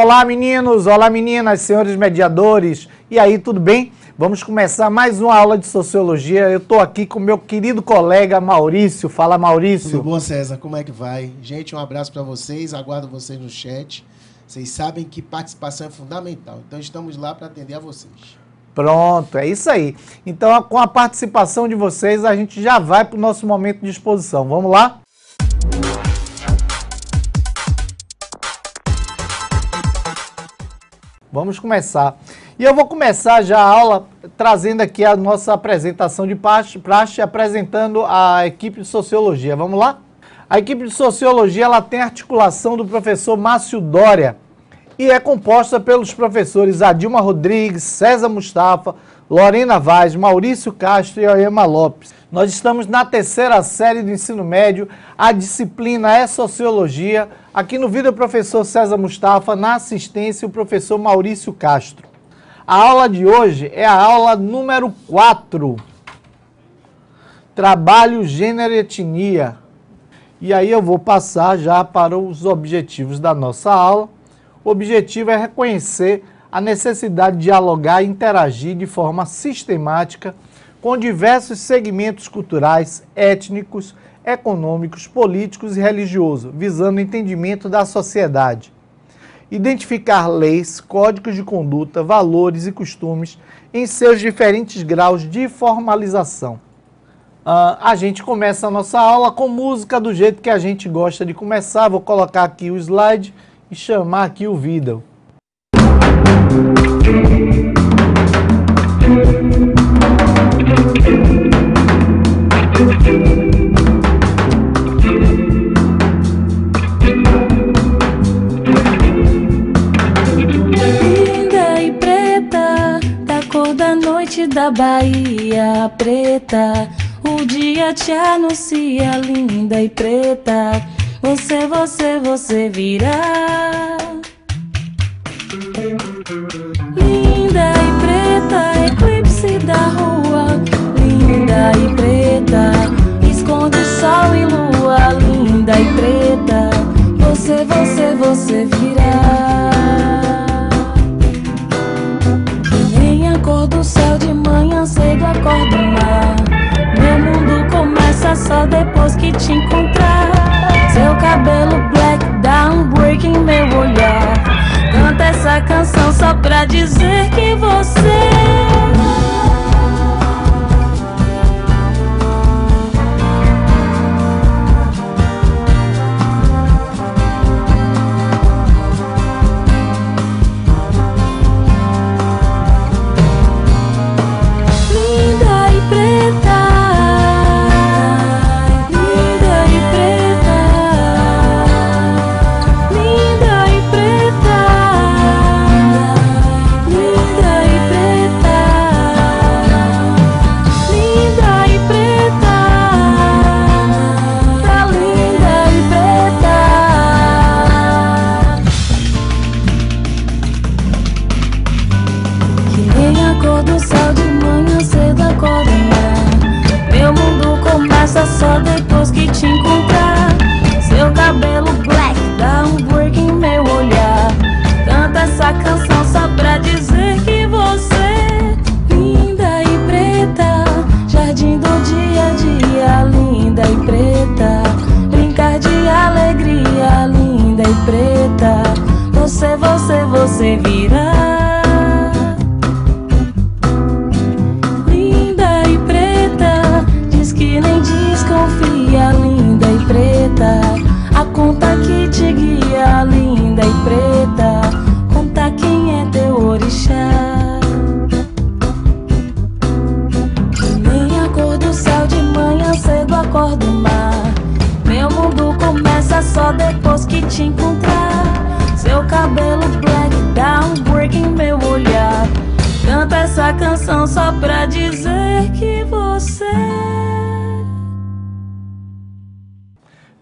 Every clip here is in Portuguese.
Olá meninos, olá meninas, senhores mediadores, e aí, tudo bem? Vamos começar mais uma aula de Sociologia. Eu estou aqui com meu querido colega Maurício. Fala, Maurício. Tudo bom, César? Como é que vai? Gente, um abraço para vocês, aguardo vocês no chat. Vocês sabem que participação é fundamental, então estamos lá para atender a vocês. Pronto, é isso aí. Então, com a participação de vocês, a gente já vai para o nosso momento de exposição. Vamos lá? Vamos começar. E eu vou começar já a aula trazendo aqui a nossa apresentação de praxe, apresentando a equipe de Sociologia. Vamos lá? A equipe de Sociologia ela tem a articulação do professor Márcio Dória e é composta pelos professores Adilma Rodrigues, César Mustafa, Lorena Vaz, Maurício Castro e Oema Lopes. Nós estamos na terceira série do ensino médio, a disciplina é Sociologia. Aqui no vídeo o professor César Mustafa, na assistência o professor Maurício Castro. A aula de hoje é a aula número 4, Trabalho, Gênero e Etnia. E aí eu vou passar já para os objetivos da nossa aula. O objetivo é reconhecer a necessidade de dialogar e interagir de forma sistemática com diversos segmentos culturais, étnicos, econômicos, políticos e religiosos, visando o entendimento da sociedade. Identificar leis, códigos de conduta, valores e costumes em seus diferentes graus de formalização. A gente começa a nossa aula com música do jeito que a gente gosta de começar. Vou colocar aqui o slide e chamar aqui o vídeo. Da Bahia preta, o dia te anuncia, linda e preta, você virá. Linda e preta, eclipse da rua, linda e preta, esconde sol e lua, linda e preta, você virá. Cor do céu de manhã cedo acorda o mar. Meu mundo começa só depois que te encontrar. Seu cabelo black dá um break em meu olhar. Canta essa canção só pra dizer que você só depois que te encontrar. Seu cabelo black dá um break em meu olhar. Canta essa canção só pra dizer que você, linda e preta, jardim do dia a dia, linda e preta, brincar de alegria, linda e preta, você virá. Confia, linda e preta, a conta que te guia, linda e preta, conta quem é teu orixá. Nem a cor do céu de manhã cedo acorda o mar. Meu mundo começa só depois que te encontrar. Seu cabelo black dá um break em meu olhar. Canta essa canção só pra dizer que você...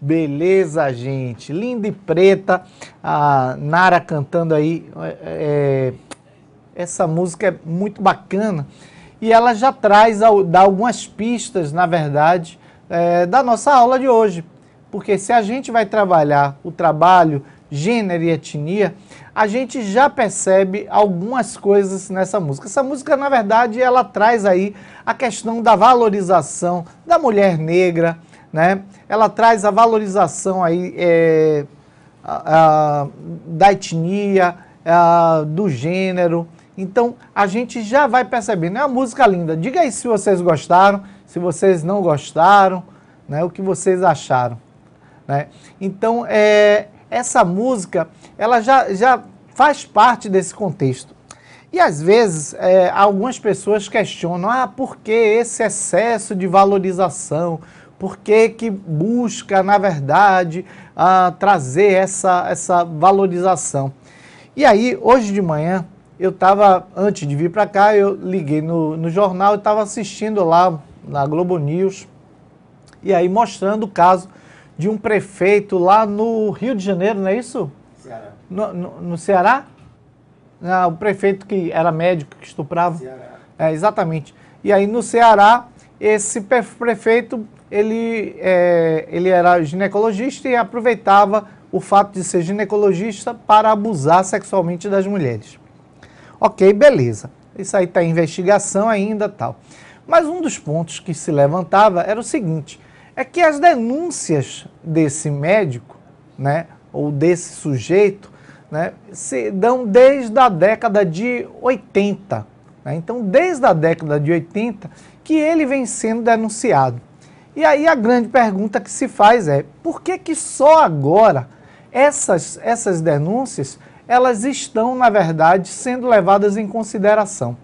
Beleza, gente. Linda e preta. A Nara cantando aí. Essa música é muito bacana. E ela já dá algumas pistas, na verdade, da nossa aula de hoje. Porque se a gente vai trabalhar o trabalho gênero e etnia, a gente já percebe algumas coisas nessa música. Essa música, na verdade, ela traz aí a questão da valorização da mulher negra, né? Ela traz a valorização aí da etnia, do gênero. Então, a gente já vai percebendo. É uma música linda. Diga aí se vocês gostaram, se vocês não gostaram, né? O que vocês acharam, né? Então, essa música, ela já faz parte desse contexto. E, às vezes, algumas pessoas questionam, por que esse excesso de valorização? Por que busca, na verdade, trazer essa valorização? E aí, hoje de manhã, eu estava, antes de vir para cá, eu liguei no jornal e estava assistindo lá na Globo News, e aí mostrando o caso de um prefeito lá no Rio de Janeiro, não é isso? Ceará. No Ceará? Não, o prefeito que era médico, que estuprava. Ceará. Exatamente. E aí no Ceará, esse prefeito, ele era ginecologista e aproveitava o fato de ser ginecologista para abusar sexualmente das mulheres. Ok, beleza. Isso aí está em investigação ainda, tal. Mas um dos pontos que se levantava era o seguinte, é que as denúncias desse médico, né, ou desse sujeito, né, se dão desde a década de 80. Né? Então, desde a década de 80 que ele vem sendo denunciado. E aí a grande pergunta que se faz é, por que só agora essas denúncias, elas estão, na verdade, sendo levadas em consideração?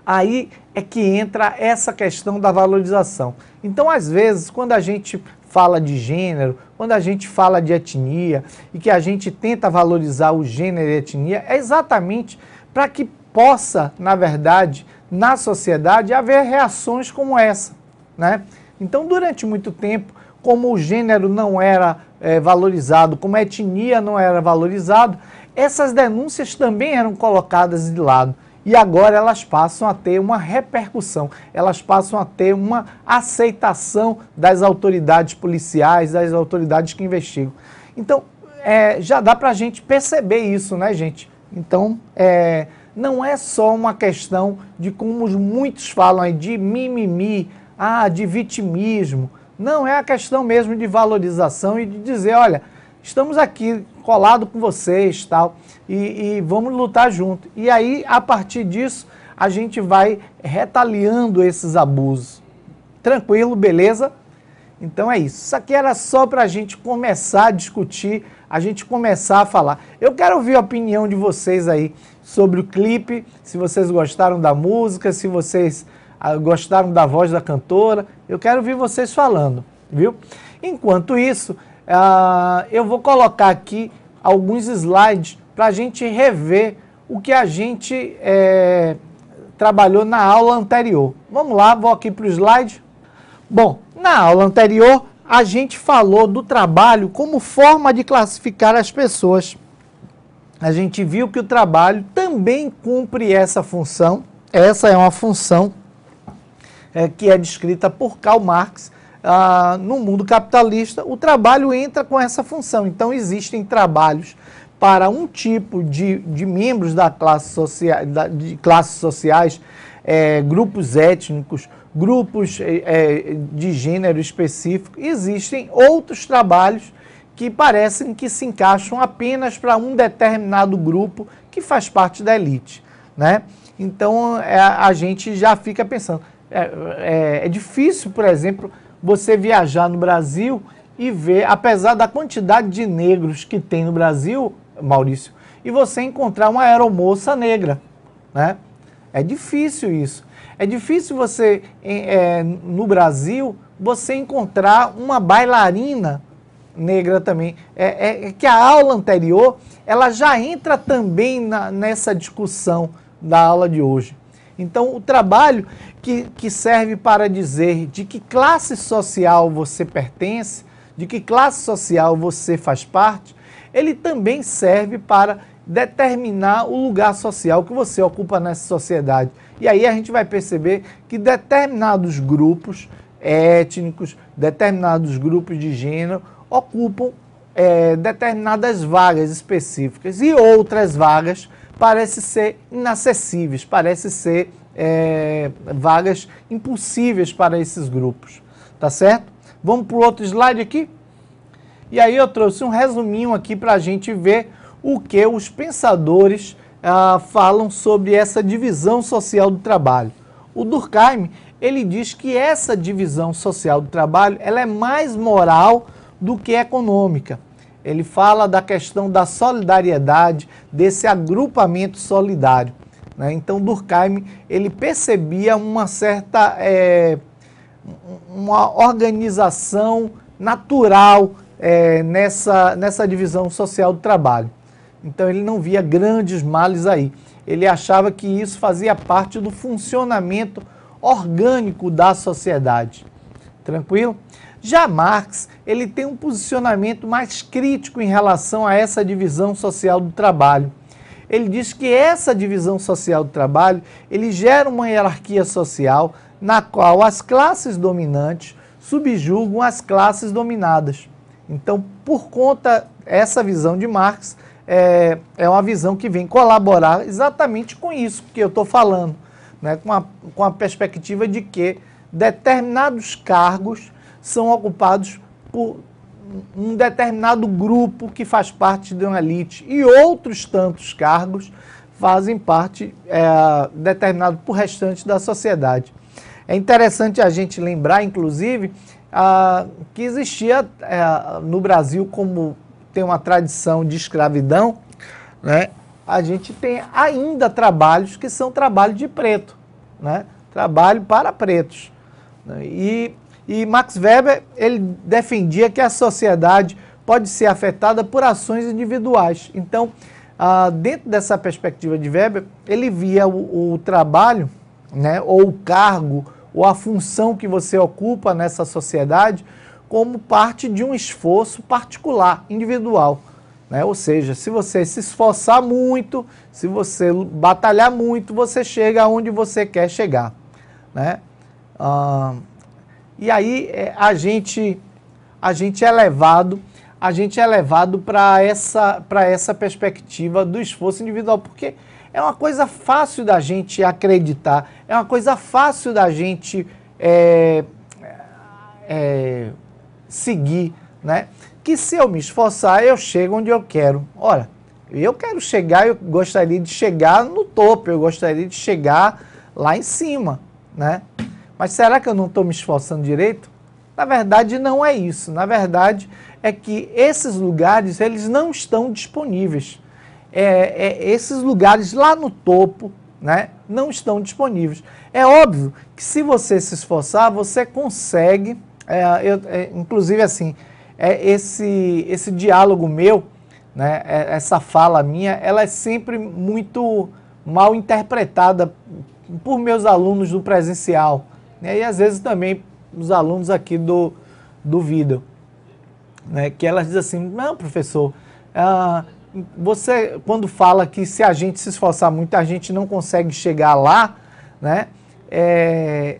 Aí é que entra essa questão da valorização. Então, às vezes, quando a gente fala de gênero, quando a gente fala de etnia e que a gente tenta valorizar o gênero e a etnia, é exatamente para que possa, na verdade, na sociedade, haver reações como essa, né? Então, durante muito tempo, como o gênero não era valorizado, como a etnia não era valorizado, essas denúncias também eram colocadas de lado. E agora elas passam a ter uma repercussão, elas passam a ter uma aceitação das autoridades policiais, das autoridades que investigam. Então, já dá para a gente perceber isso, né, gente? Então, não é só uma questão de, como muitos falam aí, de mimimi, de vitimismo. Não, é a questão mesmo de valorização e de dizer, olha, estamos aqui colados com vocês, tal, e vamos lutar junto. E aí, a partir disso, a gente vai retaliando esses abusos. Tranquilo, beleza? Então é isso. Isso aqui era só para a gente começar a discutir, a gente começar a falar. Eu quero ouvir a opinião de vocês aí sobre o clipe, se vocês gostaram da música, se vocês gostaram da voz da cantora. Eu quero ouvir vocês falando, viu? Enquanto isso, eu vou colocar aqui alguns slides para a gente rever o que a gente trabalhou na aula anterior. Vamos lá, vou aqui para o slide. Bom, na aula anterior, a gente falou do trabalho como forma de classificar as pessoas. A gente viu que o trabalho também cumpre essa função. Essa é uma função que é descrita por Karl Marx. No mundo capitalista, o trabalho entra com essa função. Então, existem trabalhos para um tipo de membros da classe de classes sociais, grupos étnicos, grupos de gênero específico. Existem outros trabalhos que parecem que se encaixam apenas para um determinado grupo que faz parte da elite, né? Então, a gente já fica pensando. É difícil, por exemplo, você viajar no Brasil e ver, apesar da quantidade de negros que tem no Brasil, Maurício, e você encontrar uma aeromoça negra, né? É difícil isso. É difícil você, no Brasil, você encontrar uma bailarina negra também. Que a aula anterior, ela já entra também nessa discussão da aula de hoje. Então, o trabalho que serve para dizer de que classe social você pertence, de que classe social você faz parte, ele também serve para determinar o lugar social que você ocupa nessa sociedade. E aí a gente vai perceber que determinados grupos étnicos, determinados grupos de gênero ocupam determinadas vagas específicas e outras vagas parecem ser inacessíveis, parecem ser vagas impossíveis para esses grupos, tá certo? Vamos para o outro slide aqui? E aí eu trouxe um resuminho aqui para a gente ver o que os pensadores falam sobre essa divisão social do trabalho. O Durkheim, ele diz que essa divisão social do trabalho ela é mais moral do que econômica. Ele fala da questão da solidariedade, desse agrupamento solidário, né? Então, Durkheim, ele percebia uma certa uma organização natural nessa divisão social do trabalho. Então, ele não via grandes males aí. Ele achava que isso fazia parte do funcionamento orgânico da sociedade. Tranquilo? Já Marx, ele tem um posicionamento mais crítico em relação a essa divisão social do trabalho. Ele diz que essa divisão social do trabalho, ele gera uma hierarquia social na qual as classes dominantes subjugam as classes dominadas. Então, por conta, essa visão de Marx é uma visão que vem colaborar exatamente com isso que eu estou falando, né? Com a perspectiva de que determinados cargos são ocupados por um determinado grupo que faz parte de uma elite e outros tantos cargos fazem parte determinado por restante da sociedade. É interessante a gente lembrar, inclusive, que existia no Brasil, como tem uma tradição de escravidão, né? A gente tem ainda trabalhos que são trabalho de preto, né? Trabalho para pretos. E Max Weber, ele defendia que a sociedade pode ser afetada por ações individuais. Então, dentro dessa perspectiva de Weber, ele via o trabalho, né, ou o cargo, ou a função que você ocupa nessa sociedade como parte de um esforço particular, individual, né? Ou seja, se você se esforçar muito, se você batalhar muito, você chega aonde você quer chegar, né? E aí a gente é levado para essa perspectiva do esforço individual, porque é uma coisa fácil da gente acreditar, é uma coisa fácil da gente seguir, né? Que se eu me esforçar, eu chego onde eu quero. Ora, eu quero chegar, eu gostaria de chegar no topo, eu gostaria de chegar lá em cima, né? Mas será que eu não estou me esforçando direito? Na verdade, não é isso. Na verdade, é que esses lugares, eles não estão disponíveis. Esses lugares lá no topo, né, não estão disponíveis. É óbvio que se você se esforçar, você consegue, inclusive assim, esse diálogo meu, né, essa fala minha, ela é sempre muito mal interpretada por meus alunos do presencial, né, e às vezes também os alunos aqui do vídeo, né, que elas dizem assim, não, professor, você, quando fala que se a gente se esforçar muito, a gente não consegue chegar lá, né?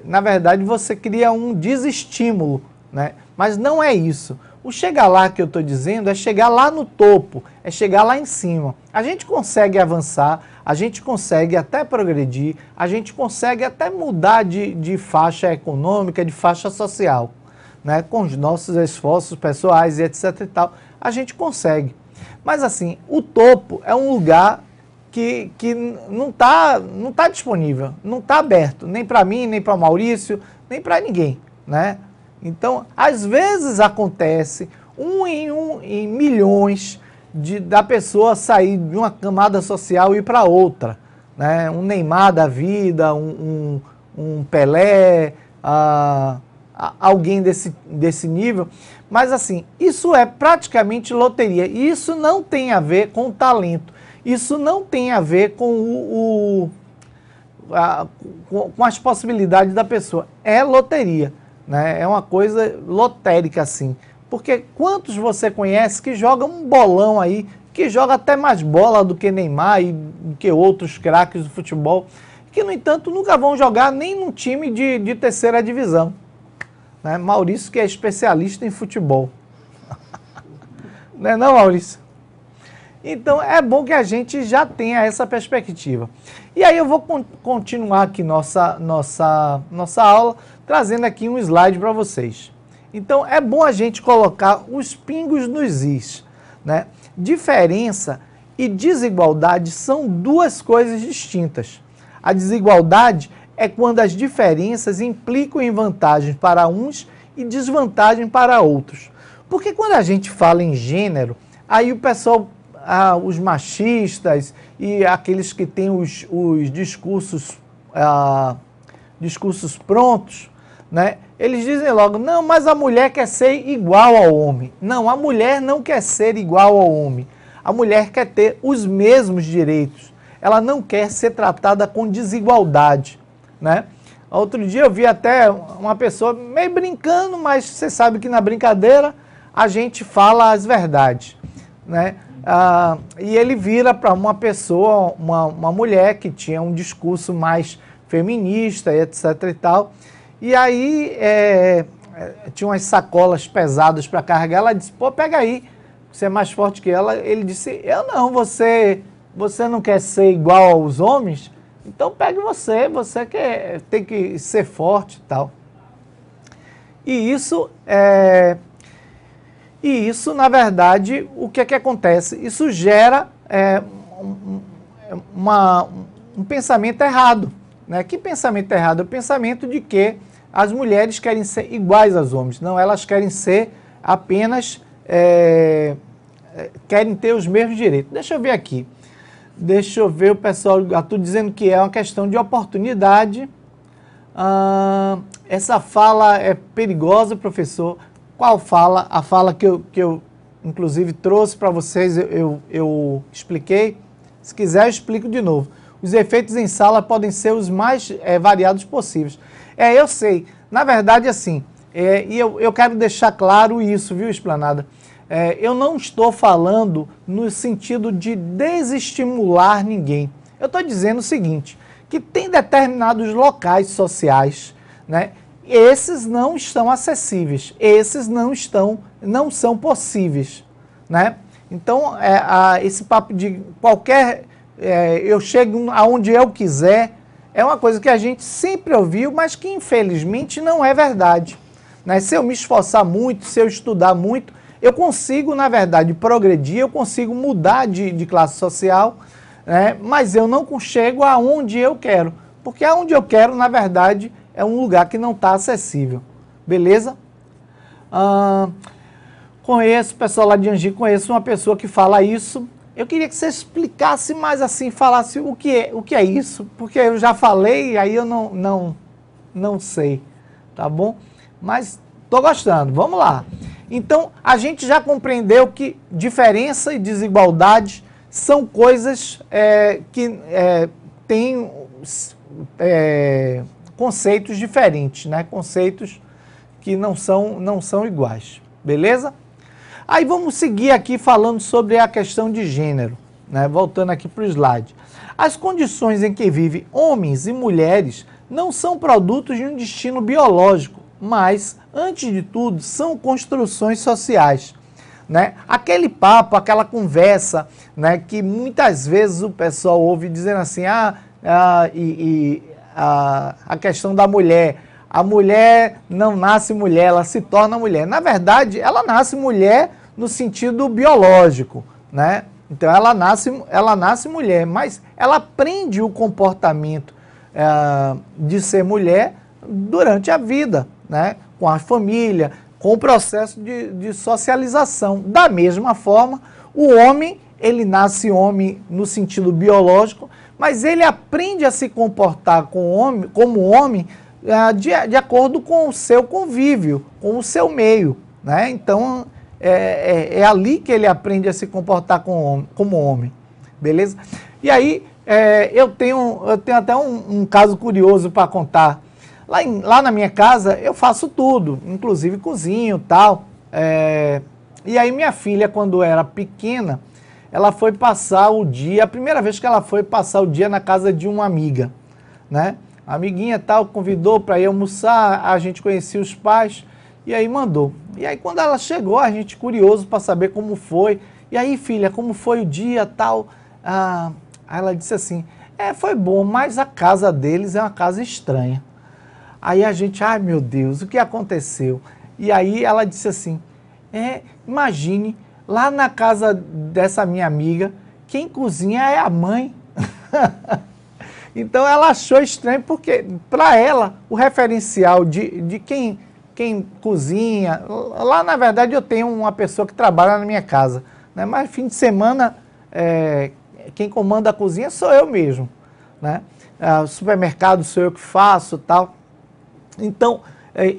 Na verdade, você cria um desestímulo, né? Mas não é isso. O chegar lá que eu estou dizendo é chegar lá no topo, é chegar lá em cima. A gente consegue avançar, a gente consegue até progredir, a gente consegue até mudar de faixa econômica, de faixa social, né? Com os nossos esforços pessoais e etc e tal, a gente consegue. Mas assim, o topo é um lugar que não está disponível, não está aberto, nem para mim, nem para o Maurício, nem para ninguém, né? Então, às vezes acontece em milhões da pessoa sair de uma camada social e ir para outra, né? Um Neymar da vida, um Pelé, alguém desse nível. Mas assim, isso é praticamente loteria. E isso não tem a ver com o talento. Isso não tem a ver com as possibilidades da pessoa. É loteria, né? É uma coisa lotérica assim. Porque quantos você conhece que jogam um bolão aí, que joga até mais bola do que Neymar e do que outros craques do futebol, que, no entanto, nunca vão jogar nem num time de terceira divisão. Né? Maurício, que é especialista em futebol. Não é não, Maurício? Então, é bom que a gente já tenha essa perspectiva. E aí eu vou continuar aqui nossa aula, trazendo aqui um slide para vocês. Então, é bom a gente colocar os pingos nos is, né? Diferença e desigualdade são duas coisas distintas. A desigualdade é quando as diferenças implicam em vantagens para uns e desvantagem para outros. Porque quando a gente fala em gênero, aí o pessoal, os machistas e aqueles que têm os discursos prontos, né? Eles dizem logo, não, mas a mulher quer ser igual ao homem. Não, a mulher não quer ser igual ao homem. A mulher quer ter os mesmos direitos. Ela não quer ser tratada com desigualdade, né? Outro dia eu vi até uma pessoa meio brincando, mas você sabe que na brincadeira a gente fala as verdades, né? E ele vira para uma pessoa, uma mulher que tinha um discurso mais feminista, etc e tal, e aí tinha umas sacolas pesadas para carregar, ela disse, pô, pega aí, você é mais forte que ela. Ele disse, eu não, você não quer ser igual aos homens? Então pegue você tem que ser forte e tal. E isso, na verdade, o que é que acontece? Isso gera um pensamento errado, né? Que pensamento errado? É o pensamento de que as mulheres querem ser iguais aos homens. Não, elas querem ser apenas... querem ter os mesmos direitos. Deixa eu ver aqui. Deixa eu ver o pessoal, estou dizendo que é uma questão de oportunidade. Essa fala é perigosa, professor. Qual fala? A fala que eu inclusive trouxe para vocês, eu expliquei. Se quiser, eu explico de novo. Os efeitos em sala podem ser os mais variados possíveis. Eu sei. Na verdade, assim, e eu quero deixar claro isso, viu, Esplanada? Eu não estou falando no sentido de desestimular ninguém. Eu estou dizendo o seguinte, que tem determinados locais sociais, né? Esses não estão acessíveis, esses não são possíveis, né? Então, esse papo de qualquer... eu chego aonde eu quiser, é uma coisa que a gente sempre ouviu, mas que infelizmente não é verdade, né? Se eu me esforçar muito, se eu estudar muito, eu consigo, na verdade, progredir, eu consigo mudar de classe social, né? Mas eu não chego aonde eu quero, porque aonde eu quero, na verdade, é um lugar que não está acessível. Beleza? Conheço, pessoal lá de Angi, conheço uma pessoa que fala isso. Eu queria que você explicasse mais assim, falasse o que é isso, porque eu já falei e aí eu não sei, tá bom? Mas estou gostando, vamos lá. Então, a gente já compreendeu que diferença e desigualdade são coisas que têm conceitos diferentes, né? Conceitos que não são iguais, beleza? Aí vamos seguir aqui falando sobre a questão de gênero, né? Voltando aqui para o slide. As condições em que vivem homens e mulheres não são produtos de um destino biológico, mas, antes de tudo, são construções sociais, né? Aquele papo, aquela conversa, né, que muitas vezes o pessoal ouve dizendo assim, a questão da mulher, a mulher não nasce mulher, ela se torna mulher. Na verdade, ela nasce mulher no sentido biológico, né? Então, ela nasce mulher, mas ela aprende o comportamento de ser mulher durante a vida, né? Com a família, com o processo de socialização. Da mesma forma, o homem, ele nasce homem no sentido biológico, mas ele aprende a se comportar como homem de acordo com o seu convívio, com o seu meio, né? Então, é ali que ele aprende a se comportar como homem, beleza? E aí, eu tenho até um caso curioso para contar. Lá na minha casa, eu faço tudo, inclusive cozinho e tal. E aí minha filha, quando era pequena, ela foi passar o dia, a primeira vez que ela foi passar o dia na casa de uma amiga, né? A amiguinha tal convidou para ir almoçar, a gente conhecia os pais, e aí mandou. E aí quando ela chegou, a gente curioso para saber como foi. E aí, filha, como foi o dia, tal? Aí ela disse assim, foi bom, mas a casa deles é uma casa estranha. Aí a gente, ai meu Deus, o que aconteceu? E aí ela disse assim, imagine, lá na casa dessa minha amiga, quem cozinha é a mãe. Então ela achou estranho, porque para ela, o referencial de quem cozinha, lá na verdade eu tenho uma pessoa que trabalha na minha casa, né? Mas fim de semana, quem comanda a cozinha sou eu mesmo, né? O supermercado sou eu que faço, tal. Então,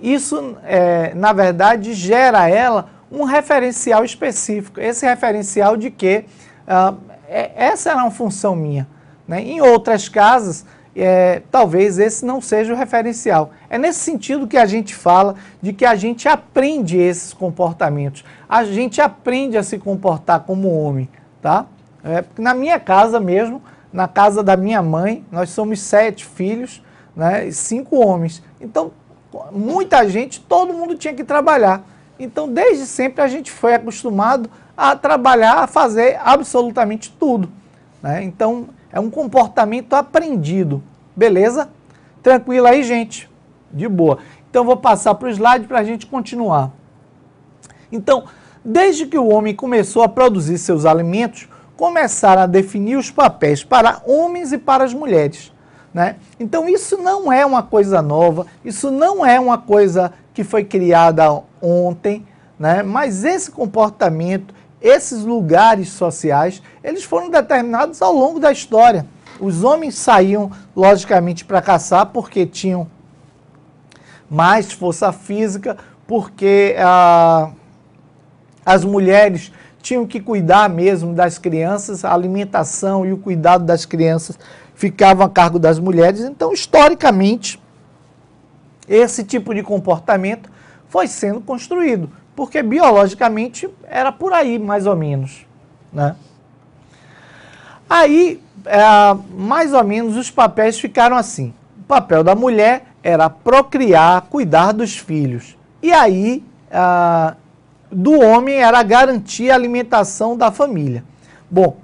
isso, na verdade, gera a ela um referencial específico. Esse referencial de que essa era uma função minha, né? Em outras casas, talvez esse não seja o referencial. É nesse sentido que a gente fala de que a gente aprende esses comportamentos. A gente aprende a se comportar como homem, tá? Na minha casa mesmo, na casa da minha mãe, nós somos 7 filhos, né, 5 homens. Então, muita gente, todo mundo tinha que trabalhar. Então, desde sempre a gente foi acostumado a trabalhar, a fazer absolutamente tudo, né? Então, é um comportamento aprendido. Beleza? Tranquilo aí, gente? De boa. Então, vou passar para o slide para a gente continuar. Então, desde que o homem começou a produzir seus alimentos, começaram a definir os papéis para homens e para as mulheres, né? Então, isso não é uma coisa nova, isso não é uma coisa que foi criada ontem, né? Mas esse comportamento, esses lugares sociais, eles foram determinados ao longo da história. Os homens saíam, logicamente, para caçar porque tinham mais força física, porque as mulheres tinham que cuidar mesmo das crianças, a alimentação e o cuidado das crianças ficavam a cargo das mulheres. Então, historicamente, esse tipo de comportamento foi sendo construído, porque biologicamente era por aí, mais ou menos, né? Aí, mais ou menos, os papéis ficaram assim. O papel da mulher era procriar, cuidar dos filhos. E aí, do homem era garantir a alimentação da família. Bom,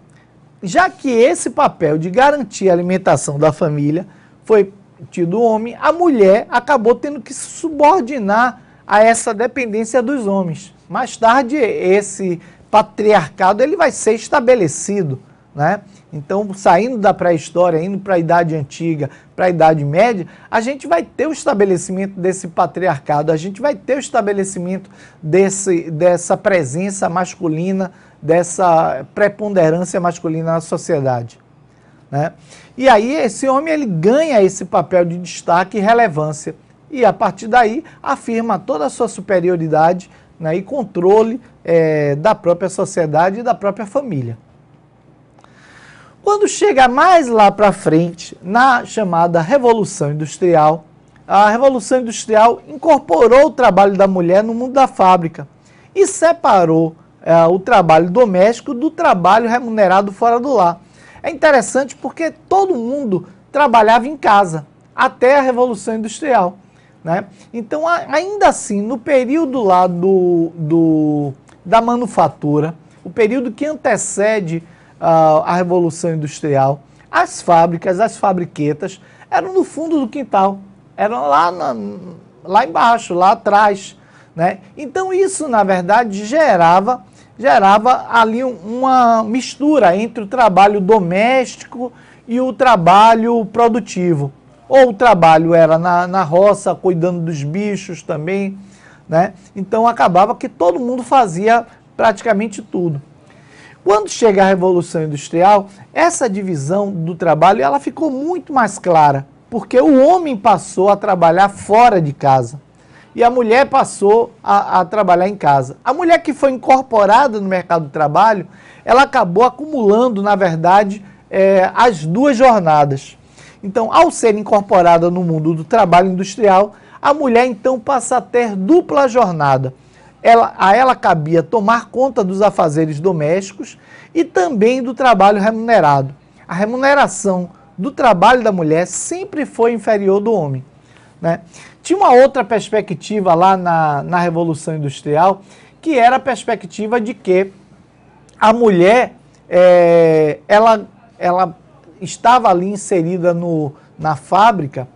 já que esse papel de garantir a alimentação da família foi tido do homem, a mulher acabou tendo que se subordinar a essa dependência dos homens. Mais tarde, esse patriarcado ele vai ser estabelecido, né? Então, saindo da pré-história, indo para a Idade Antiga, para a Idade Média, a gente vai ter o estabelecimento desse patriarcado, a gente vai ter o estabelecimento dessa presença masculina, dessa preponderância masculina na sociedade, né? E aí, esse homem ele ganha esse papel de destaque e relevância, e a partir daí afirma toda a sua superioridade, né, e controle da própria sociedade e da própria família. Quando chega mais lá para frente, na chamada Revolução Industrial, a Revolução Industrial incorporou o trabalho da mulher no mundo da fábrica e separou o trabalho doméstico do trabalho remunerado fora do lar. É interessante porque todo mundo trabalhava em casa até a Revolução Industrial, né? Então, ainda assim, no período lá da manufatura, o período que antecede a Revolução Industrial, as fábricas, as fabriquetas, eram no fundo do quintal, eram lá embaixo, lá atrás, né? Então isso, na verdade, gerava ali uma mistura entre o trabalho doméstico e o trabalho produtivo. Ou o trabalho era na roça, cuidando dos bichos também, né? Então acabava que todo mundo fazia praticamente tudo. Quando chega a Revolução Industrial, essa divisão do trabalho ela ficou muito mais clara, porque o homem passou a trabalhar fora de casa e a mulher passou a trabalhar em casa. A mulher que foi incorporada no mercado de trabalho, ela acabou acumulando, na verdade, as duas jornadas. Então, ao ser incorporada no mundo do trabalho industrial, a mulher então passa a ter dupla jornada. A ela cabia tomar conta dos afazeres domésticos e também do trabalho remunerado. A remuneração do trabalho da mulher sempre foi inferior do homem. né? Tinha uma outra perspectiva lá na Revolução Industrial, que era a perspectiva de que a mulher, ela estava ali inserida na fábrica,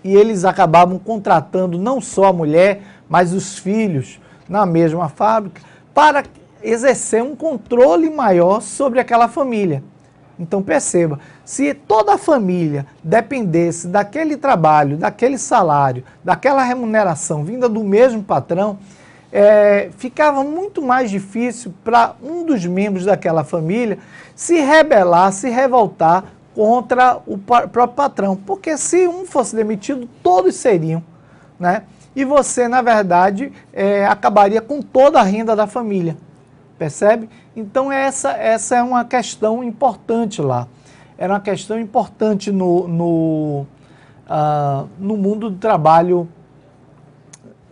e eles acabavam contratando não só a mulher, mas os filhos na mesma fábrica, para exercer um controle maior sobre aquela família. Então perceba, se toda a família dependesse daquele trabalho, daquele salário, daquela remuneração vinda do mesmo patrão, ficava muito mais difícil para um dos membros daquela família se rebelar, se revoltar contra o próprio patrão. Porque se um fosse demitido, todos seriam, né? E você, na verdade, acabaria com toda a renda da família. Percebe? Então essa é uma questão importante lá. Era uma questão importante no mundo do trabalho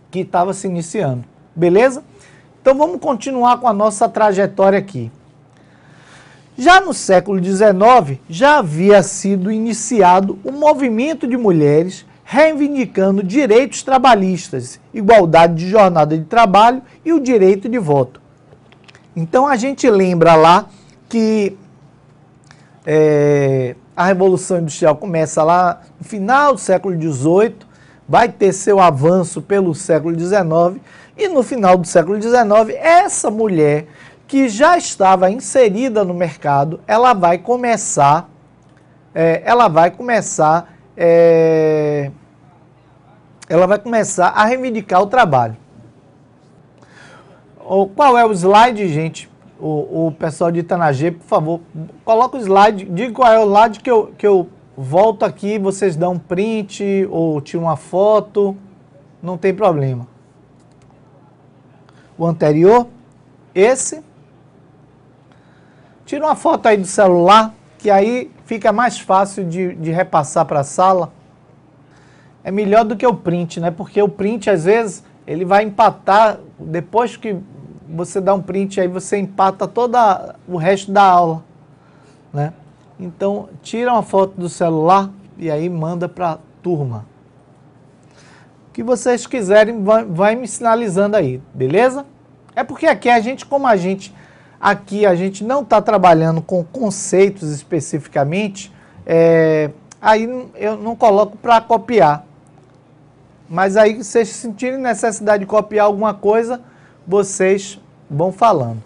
que estava se iniciando. Beleza? Então vamos continuar com a nossa trajetória aqui. Já no século XIX, já havia sido iniciado o movimento de mulheres reivindicando direitos trabalhistas, igualdade de jornada de trabalho e o direito de voto. Então a gente lembra lá que a Revolução Industrial começa lá no final do século XVIII, vai ter seu avanço pelo século XIX, e no final do século XIX, essa mulher que já estava inserida no mercado, ela vai começar a reivindicar o trabalho. Qual é o slide, gente? O pessoal de Itanagê, por favor, coloca o slide, diga qual é o slide que eu volto aqui, vocês dão um print ou tiram uma foto, não tem problema. O anterior, esse. Tira uma foto aí do celular, que aí fica mais fácil de repassar para a sala. É melhor do que o print, né? Porque o print, às vezes, ele vai empatar, depois que você dá um print, aí você empata todo o resto da aula, né? Então, tira uma foto do celular e aí manda para a turma. O que vocês quiserem, vai me sinalizando aí, beleza? É porque aqui a gente não está trabalhando com conceitos especificamente, aí eu não coloco para copiar. Mas aí, se vocês sentirem necessidade de copiar alguma coisa, vocês vão falando.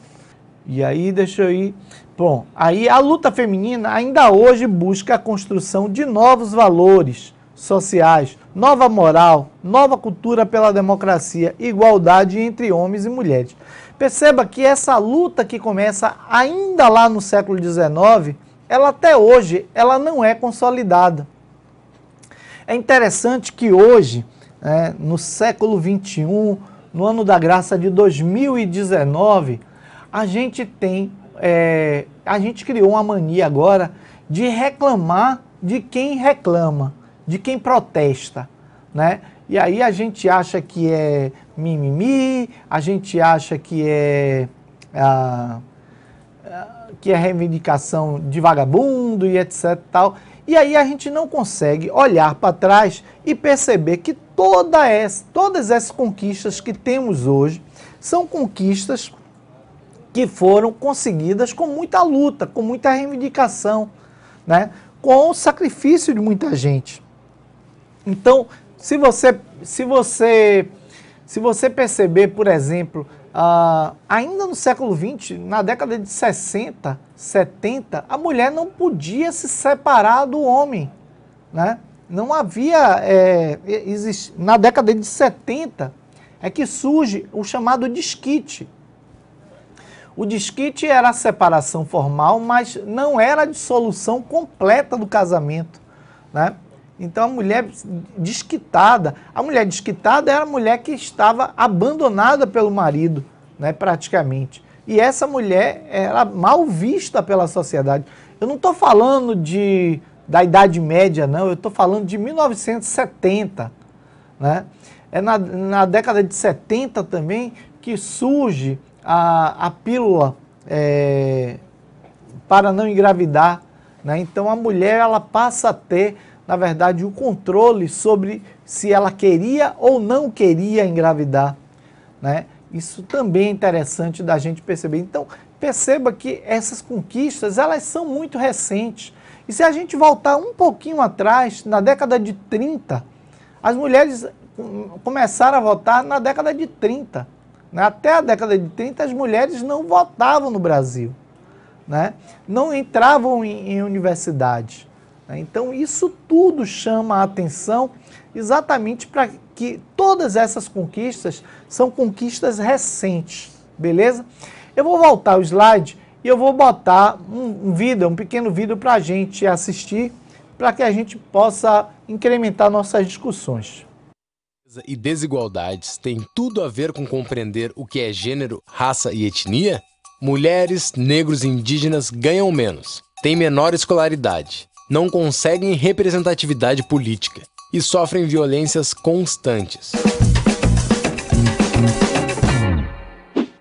E aí, deixa eu ir. Bom, aí a luta feminina ainda hoje busca a construção de novos valores sociais, nova moral, nova cultura pela democracia, igualdade entre homens e mulheres. Perceba que essa luta que começa ainda lá no século XIX, ela até hoje, ela não é consolidada. É interessante que hoje, no século XXI, no ano da graça de 2019, a gente criou uma mania agora de reclamar de quem reclama, de quem protesta, né? E aí a gente acha que é mimimi, a gente acha que é reivindicação de vagabundo e etc. Tal. E aí a gente não consegue olhar para trás e perceber que todas essas conquistas que temos hoje são conquistas que foram conseguidas com muita luta, com muita reivindicação, né? Com o sacrifício de muita gente. Então, se você perceber, por exemplo, ainda no século XX, na década de 60, 70, a mulher não podia se separar do homem, né? Não havia, na década de 70, é que surge o chamado desquite. O desquite era a separação formal, mas não era a dissolução completa do casamento, né? Então a mulher desquitada era a mulher que estava abandonada pelo marido, né, praticamente. E essa mulher era mal vista pela sociedade. Eu não estou falando da Idade Média, não, eu estou falando de 1970. Né? É na década de 70 também que surge a pílula para não engravidar. Né? Então a mulher ela passa a ter na verdade, o controle sobre se ela queria ou não queria engravidar, né? Isso também é interessante da gente perceber. Então, perceba que essas conquistas, elas são muito recentes. E se a gente voltar um pouquinho atrás, na década de 30, as mulheres começaram a votar na década de 30. Né? Até a década de 30, as mulheres não votavam no Brasil, né? Não entravam em universidade. Né? Então, isso tudo chama a atenção exatamente para que todas essas conquistas são conquistas recentes, beleza? Eu vou voltar o slide e eu vou botar um pequeno vídeo para a gente assistir, para que a gente possa incrementar nossas discussões. E desigualdades têm tudo a ver com compreender o que é gênero, raça e etnia? Mulheres, negros e indígenas ganham menos, têm menor escolaridade, não conseguem representatividade política e sofrem violências constantes.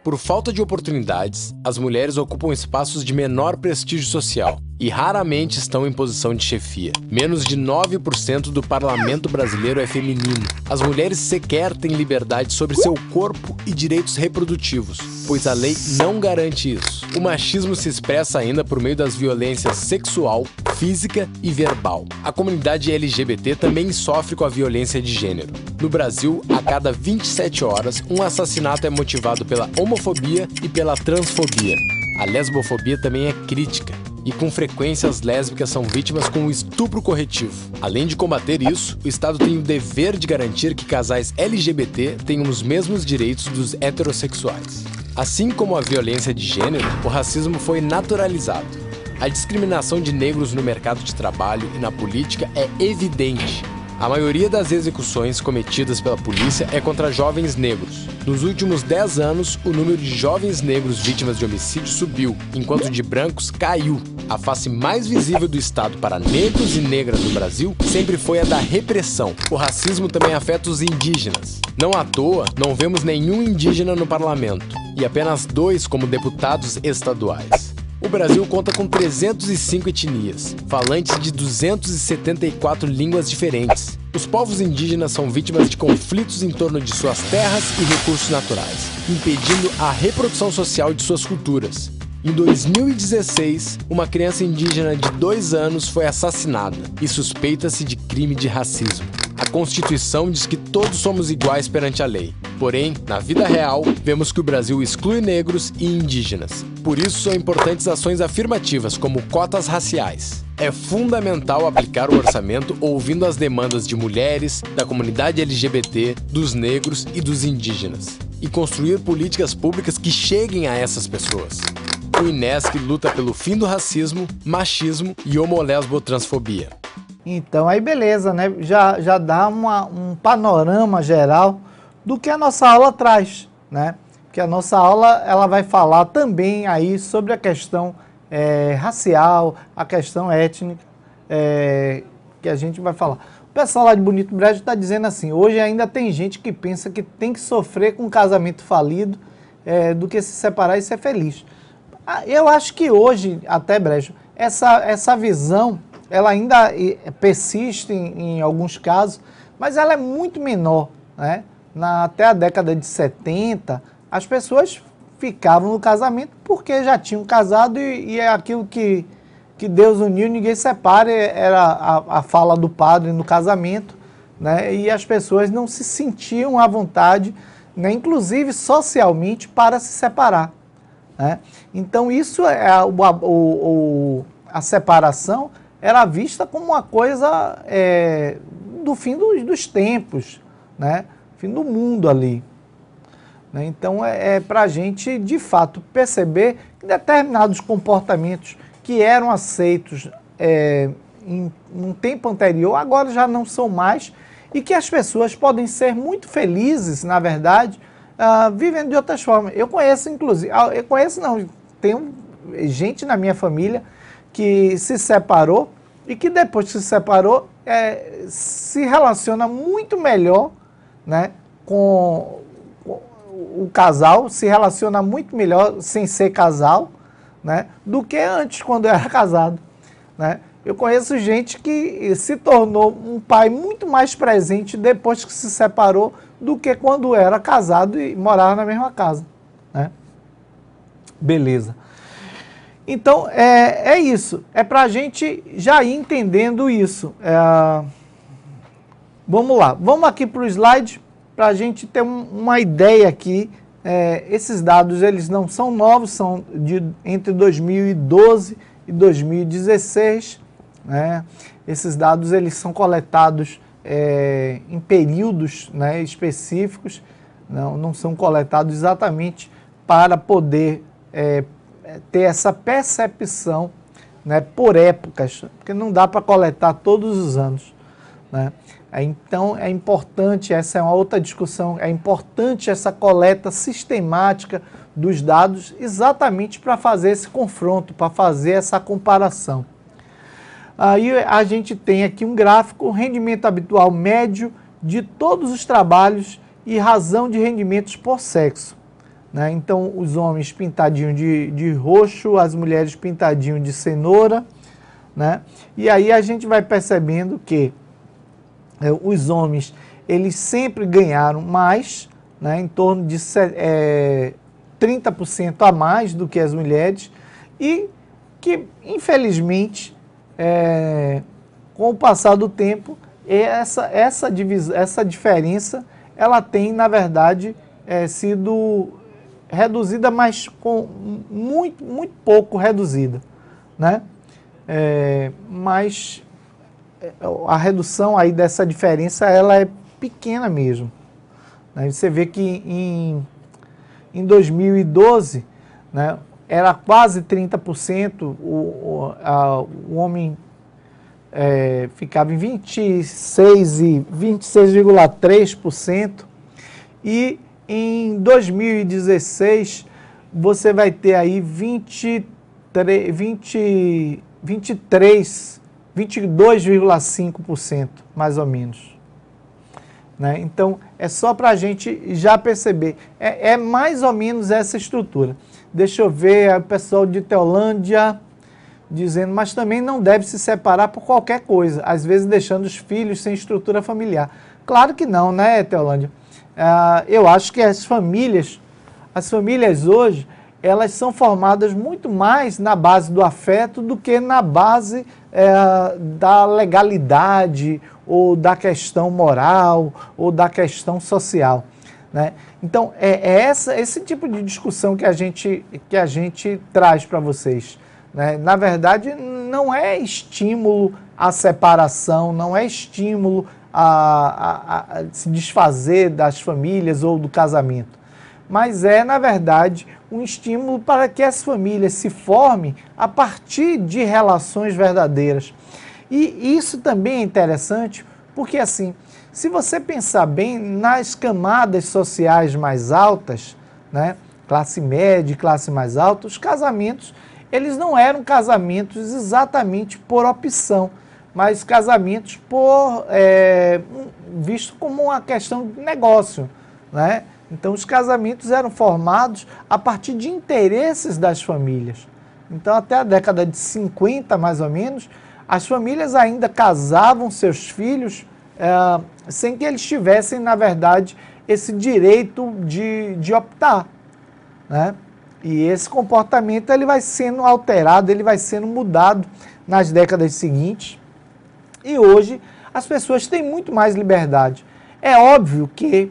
Por falta de oportunidades, as mulheres ocupam espaços de menor prestígio social e raramente estão em posição de chefia. Menos de 9% do parlamento brasileiro é feminino. As mulheres sequer têm liberdade sobre seu corpo e direitos reprodutivos, pois a lei não garante isso. O machismo se expressa ainda por meio das violências sexual, física e verbal. A comunidade LGBT também sofre com a violência de gênero. No Brasil, a cada 27 horas, um assassinato é motivado pela homofobia e pela transfobia. A lesbofobia também é crítica. E com frequência as lésbicas são vítimas com um estupro corretivo. Além de combater isso, o Estado tem o dever de garantir que casais LGBT tenham os mesmos direitos dos heterossexuais. Assim como a violência de gênero, o racismo foi naturalizado. A discriminação de negros no mercado de trabalho e na política é evidente. A maioria das execuções cometidas pela polícia é contra jovens negros. Nos últimos 10 anos, o número de jovens negros vítimas de homicídio subiu, enquanto o de brancos caiu. A face mais visível do Estado para negros e negras no Brasil sempre foi a da repressão. O racismo também afeta os indígenas. Não à toa, não vemos nenhum indígena no parlamento, e apenas 2 como deputados estaduais. O Brasil conta com 305 etnias, falantes de 274 línguas diferentes. Os povos indígenas são vítimas de conflitos em torno de suas terras e recursos naturais, impedindo a reprodução social de suas culturas. Em 2016, uma criança indígena de 2 anos foi assassinada e suspeita-se de crime de racismo. A Constituição diz que todos somos iguais perante a lei. Porém, na vida real, vemos que o Brasil exclui negros e indígenas. Por isso, são importantes ações afirmativas, como cotas raciais. É fundamental aplicar o orçamento ouvindo as demandas de mulheres, da comunidade LGBT, dos negros e dos indígenas. E construir políticas públicas que cheguem a essas pessoas. O INESC luta pelo fim do racismo, machismo e homolesbotransfobia. Então, aí beleza, né? Já dá um panorama geral do que a nossa aula traz, né? Porque a nossa aula ela vai falar também aí sobre a questão racial, a questão étnica, que a gente vai falar. O pessoal lá de Bonito Brejo está dizendo assim, hoje ainda tem gente que pensa que tem que sofrer com um casamento falido do que se separar e ser feliz. Eu acho que hoje, até Brejo, essa visão ela ainda persiste em alguns casos, mas ela é muito menor, né? Até a década de 70, as pessoas ficavam no casamento porque já tinham casado e é aquilo que Deus uniu, ninguém separa, era a fala do padre no casamento, né? E as pessoas não se sentiam à vontade, né? Inclusive socialmente, para se separar, né? Então isso a separação era vista como uma coisa do fim dos tempos, né? Fim do mundo ali. Né? Então, para a gente, de fato, perceber que determinados comportamentos que eram aceitos em um tempo anterior, agora já não são mais, e que as pessoas podem ser muito felizes, na verdade, vivendo de outras formas. Eu conheço, inclusive, tenho gente na minha família que se separou e que depois que se separou se relaciona muito melhor, né, com o casal, se relaciona muito melhor sem ser casal, né, do que antes, quando era casado, né? Eu conheço gente que se tornou um pai muito mais presente depois que se separou do que quando era casado e morava na mesma casa, né? Beleza. Então, é isso. É para a gente já ir entendendo isso. Vamos lá. Vamos aqui para o slide para a gente ter uma ideia aqui. Esses dados, eles não são novos, são entre 2012 e 2016. Né? Esses dados, eles são coletados em períodos, né, específicos, não são coletados exatamente para poder ter essa percepção, né, por épocas, porque não dá para coletar todos os anos, né? Então é importante, essa é uma outra discussão, é importante essa coleta sistemática dos dados exatamente para fazer esse confronto, para fazer essa comparação. Aí a gente tem aqui um gráfico, rendimento habitual médio de todos os trabalhos e razão de rendimentos por sexo. Né? Então, os homens pintadinho de roxo, as mulheres pintadinho de cenoura. Né? E aí a gente vai percebendo que os homens, eles sempre ganharam mais, né? Em torno de 30% a mais do que as mulheres, e que, infelizmente, com o passar do tempo, essa diferença, ela tem, na verdade, sido reduzida, mas com muito pouco reduzida, né? Mas a redução aí dessa diferença, ela é pequena mesmo, né? Você vê que em 2012, né, era quase 30%, o homem ficava em 26,3%, e em 2016 você vai ter aí 22,5%, mais ou menos. Né? Então, é só para a gente já perceber. É mais ou menos essa estrutura. Deixa eu ver, o pessoal de Teolândia dizendo, mas também não deve se separar por qualquer coisa, às vezes deixando os filhos sem estrutura familiar. Claro que não, né, Teolândia? Eu acho que as famílias hoje, elas são formadas muito mais na base do afeto do que na base da legalidade, ou da questão moral, ou da questão social, né? Então, esse tipo de discussão que a gente traz para vocês, né? Na verdade, não é estímulo à separação, não é estímulo a se desfazer das famílias ou do casamento, mas na verdade, um estímulo para que as famílias se formem a partir de relações verdadeiras. E isso também é interessante, porque assim, se você pensar bem nas camadas sociais mais altas, né, classe média e classe mais alta, os casamentos, eles não eram casamentos exatamente por opção, mas casamentos visto como uma questão de negócio, né? Então, os casamentos eram formados a partir de interesses das famílias. Então, até a década de 50, mais ou menos, as famílias ainda casavam seus filhos sem que eles tivessem, na verdade, esse direito de optar, né? E esse comportamento ele vai sendo alterado, ele vai sendo mudado nas décadas seguintes. E hoje as pessoas têm muito mais liberdade. É óbvio que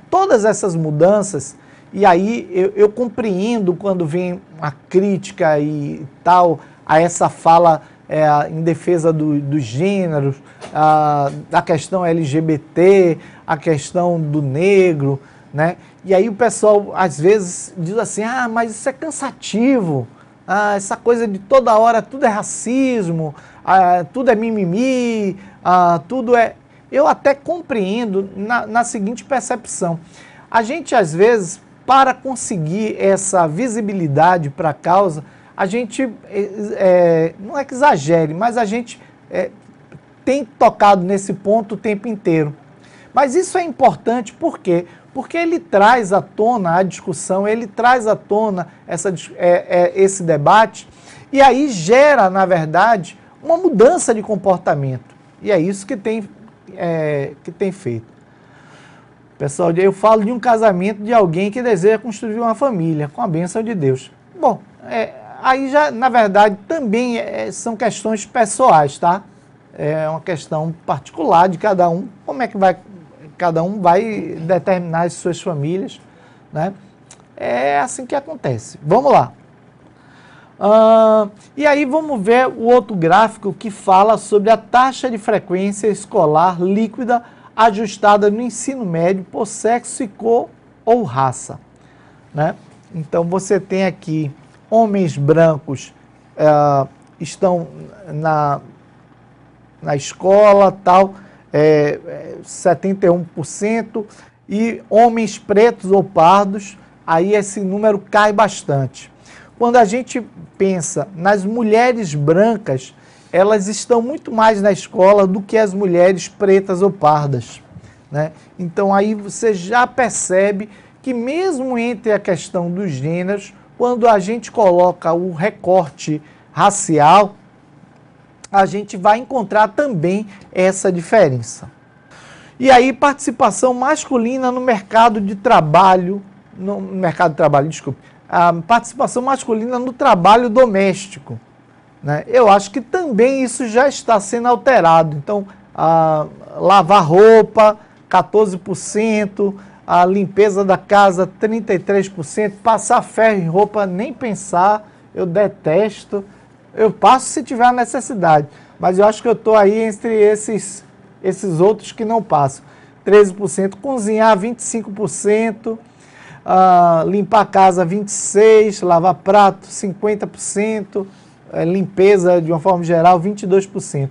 todas essas mudanças, e aí eu compreendo quando vem a crítica e tal, a essa fala em defesa dos gêneros, da questão LGBT, a questão do negro, né? E aí o pessoal às vezes diz assim, mas isso é cansativo, essa coisa de toda hora tudo é racismo, tudo é mimimi, tudo é... Eu até compreendo na seguinte percepção. A gente, às vezes, para conseguir essa visibilidade para a causa, a gente, não é que exagere, mas a gente tem tocado nesse ponto o tempo inteiro. Mas isso é importante por quê? Porque ele traz à tona a discussão, ele traz à tona esse debate, E aí gera, na verdade, uma mudança de comportamento. E é isso que tem feito. Pessoal, eu falo de um casamento de alguém que deseja construir uma família, com a bênção de Deus. Bom, aí já, na verdade, também são questões pessoais, tá? É uma questão particular de cada um, como é que cada um vai determinar as suas famílias, né? É assim que acontece. Vamos lá. E aí vamos ver o outro gráfico que fala sobre a taxa de frequência escolar líquida ajustada no ensino médio por sexo e cor ou raça, né? Então você tem aqui homens brancos estão na escola, tal, 71%, e homens pretos ou pardos, aí esse número cai bastante. Quando a gente pensa nas mulheres brancas, elas estão muito mais na escola do que as mulheres pretas ou pardas, né? Então aí você já percebe que mesmo entre a questão dos gêneros, quando a gente coloca o recorte racial, a gente vai encontrar também essa diferença. E aí, participação masculina no mercado de trabalho, a participação masculina no trabalho doméstico, né? Eu acho que também isso já está sendo alterado. Então, lavar roupa, 14%, a limpeza da casa, 33%, passar ferro em roupa, nem pensar, eu detesto. Eu passo se tiver a necessidade, mas eu acho que eu estou aí entre esses outros que não passam. 13%, cozinhar 25%, limpar a casa 26%, lavar prato 50%, limpeza de uma forma geral 22%.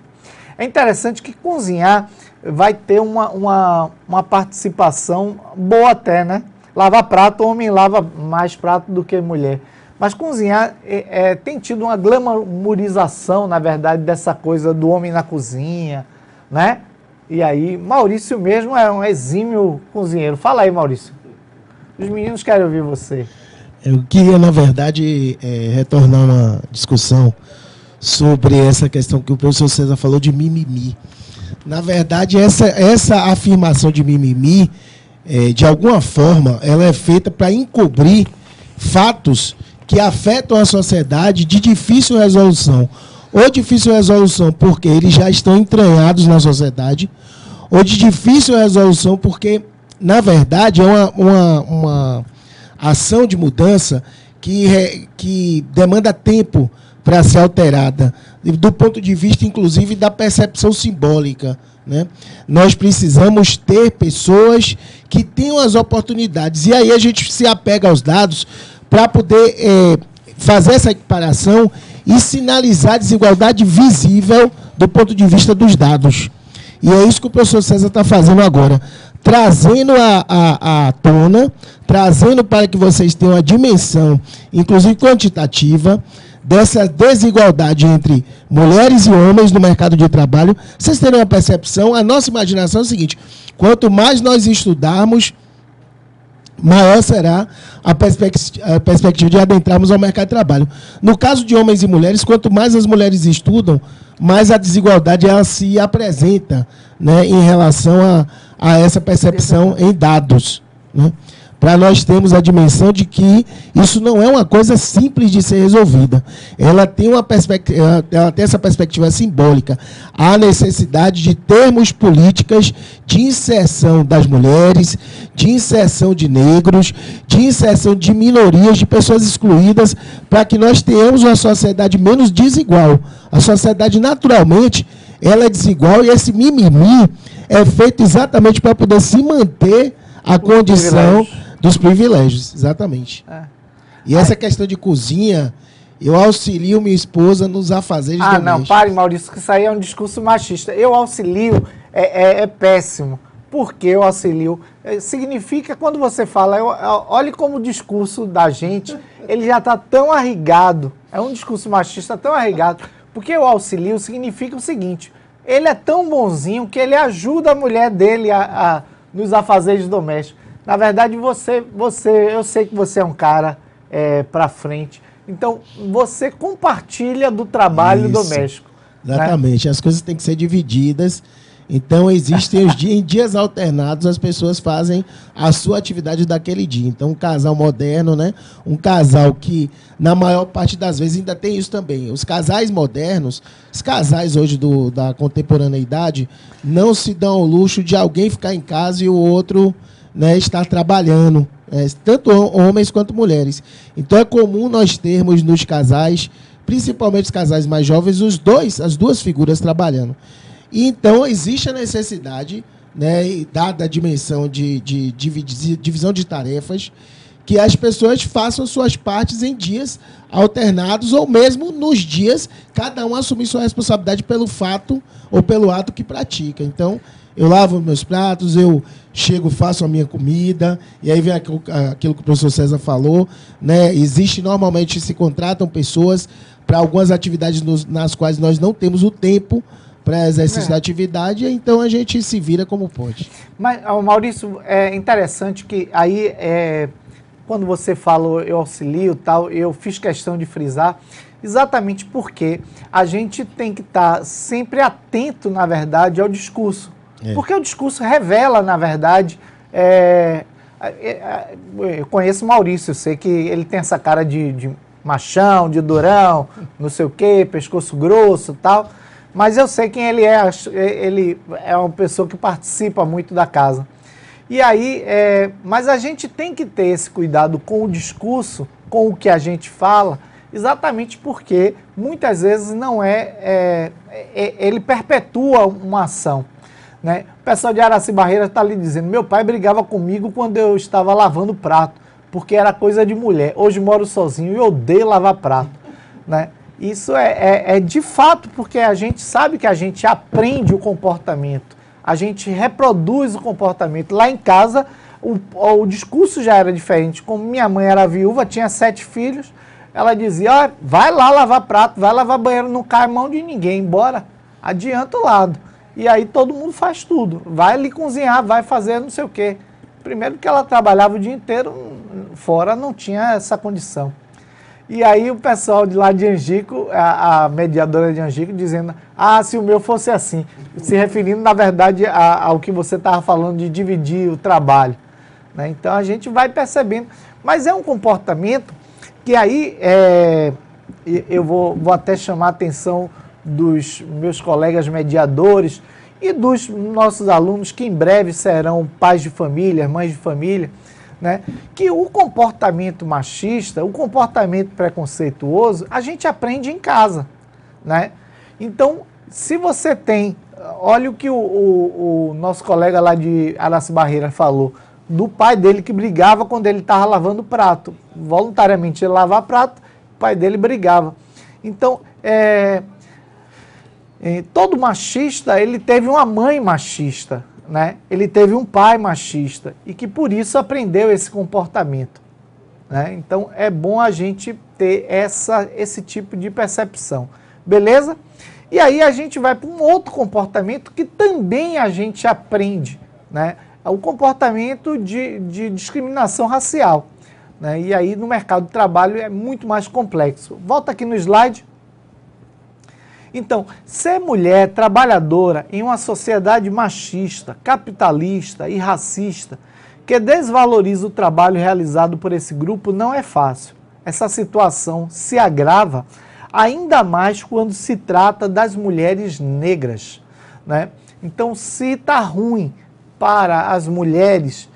É interessante que cozinhar vai ter uma participação boa até, né? Lavar prato, homem lava mais prato do que mulher. Mas cozinhar tem tido uma glamourização, na verdade, dessa coisa do homem na cozinha, né? E aí, Maurício mesmo é um exímio cozinheiro. Fala aí, Maurício. Os meninos querem ouvir você. Eu queria, na verdade, retornar uma discussão sobre essa questão que o professor César falou de mimimi. Na verdade, essa afirmação de mimimi, de alguma forma, ela é feita para encobrir fatos que afetam a sociedade de difícil resolução. Ou difícil resolução porque eles já estão entranhados na sociedade, ou de difícil resolução porque, na verdade, é uma ação de mudança que demanda tempo para ser alterada, do ponto de vista, inclusive, da percepção simbólica, né? Nós precisamos ter pessoas que tenham as oportunidades. E aí a gente se apega aos dados para poder fazer essa equiparação e sinalizar a desigualdade visível do ponto de vista dos dados. E é isso que o professor César está fazendo agora, trazendo à tona, trazendo para que vocês tenham a dimensão, inclusive quantitativa, dessa desigualdade entre mulheres e homens no mercado de trabalho. Vocês terem uma percepção, a nossa imaginação é o seguinte: quanto mais nós estudarmos, maior será a perspectiva de adentrarmos ao mercado de trabalho. No caso de homens e mulheres, quanto mais as mulheres estudam, mais a desigualdade ela se apresenta, né, em relação a essa percepção em dados, né? Para nós termos a dimensão de que isso não é uma coisa simples de ser resolvida. Ela tem essa perspectiva simbólica. Há necessidade de termos políticas de inserção das mulheres, de inserção de negros, de inserção de minorias, de pessoas excluídas, para que nós tenhamos uma sociedade menos desigual. A sociedade, naturalmente, ela é desigual, e esse mimimi é feito exatamente para poder se manter a condição dos privilégios, exatamente. E essa questão de cozinha, eu auxilio minha esposa nos afazeres domésticos. Não, pare, Maurício, que isso aí é um discurso machista. Eu auxilio, é péssimo. Por que eu auxilio? Significa, quando você fala, olhe como o discurso da gente, ele já está tão arraigado, é um discurso machista tão arraigado, porque eu auxilio significa o seguinte: ele é tão bonzinho que ele ajuda a mulher dele nos afazeres domésticos. Na verdade, eu sei que você é um cara pra frente, Então, você compartilha do trabalho Isso. doméstico. Exatamente, as coisas têm que ser divididas. Então, existem os dias, em dias alternados, as pessoas fazem a sua atividade daquele dia. Então, um casal moderno, né? Um casal que, na maior parte das vezes, ainda tem isso também. Os casais modernos, os casais hoje da contemporaneidade, não se dão ao luxo de alguém ficar em casa e o outro, né, estar trabalhando, tanto homens quanto mulheres. Então, é comum nós termos nos casais, principalmente os casais mais jovens, as duas figuras trabalhando. E então existe a necessidade, né, dada a dimensão de divisão de tarefas, que as pessoas façam suas partes em dias alternados ou mesmo nos dias, cada um assumir sua responsabilidade pelo fato ou pelo ato que pratica. Então, eu lavo meus pratos, eu chego, faço a minha comida, e aí vem aquilo que o professor César falou, né? Normalmente se contratam pessoas para algumas atividades nas quais nós não temos o tempo para exercício da atividade, então a gente se vira como pode. Mas, Maurício, é interessante que aí, quando você falou eu auxilio tal, eu fiz questão de frisar, exatamente porque a gente tem que estar sempre atento, na verdade, ao discurso. Porque o discurso revela, na verdade, eu conheço o Maurício, eu sei que ele tem essa cara de machão, de durão, não sei o quê, pescoço grosso e tal, mas eu sei quem ele é uma pessoa que participa muito da casa. E aí, mas a gente tem que ter esse cuidado com o discurso, com o que a gente fala, exatamente porque muitas vezes não ele perpetua uma ação. Né? O pessoal de Araci Barreira está ali dizendo, meu pai brigava comigo quando eu estava lavando prato, porque era coisa de mulher. Hoje moro sozinho e odeio lavar prato. Né? Isso é de fato porque a gente sabe que a gente aprende o comportamento, a gente reproduz o comportamento. Lá em casa, o discurso já era diferente. Como minha mãe era viúva, tinha 7 filhos, ela dizia, vai lá lavar prato, vai lavar banheiro, não cai a mão de ninguém, bora, adianta o lado. E aí todo mundo faz tudo, vai ali cozinhar, vai fazer não sei o quê. Primeiro que ela trabalhava o dia inteiro fora, não tinha essa condição. E aí o pessoal de lá de Angico, a mediadora de Angico, dizendo, se o meu fosse assim, se referindo, na verdade, ao que você estava falando de dividir o trabalho. Né? Então a gente vai percebendo. Mas é um comportamento que aí, eu vou até chamar a atenção dos meus colegas mediadores e dos nossos alunos que em breve serão pais de família, mães de família, né? Que o comportamento machista, o comportamento preconceituoso, a gente aprende em casa, né? Então, se você tem, olha o que o nosso colega lá de Araci Barreira falou, do pai dele que brigava quando ele estava lavando prato, voluntariamente ele lavava prato, o pai dele brigava. Então, todo machista, ele teve uma mãe machista, né? Ele teve um pai machista e que por isso aprendeu esse comportamento. Né? Então é bom a gente ter esse tipo de percepção. Beleza? E aí a gente vai para um outro comportamento que também a gente aprende. Né? É o comportamento de discriminação racial. Né? E aí no mercado de trabalho é muito mais complexo. Volta aqui no slide. Então, ser mulher trabalhadora em uma sociedade machista, capitalista e racista, que desvaloriza o trabalho realizado por esse grupo, não é fácil. Essa situação se agrava ainda mais quando se trata das mulheres negras. Né? Então, se está ruim para as mulheres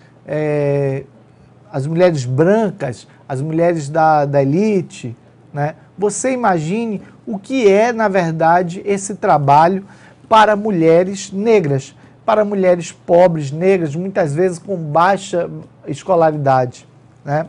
brancas, as mulheres da elite, né? Você imagine o que é, na verdade, esse trabalho para mulheres negras, para mulheres pobres, negras, muitas vezes com baixa escolaridade. Né?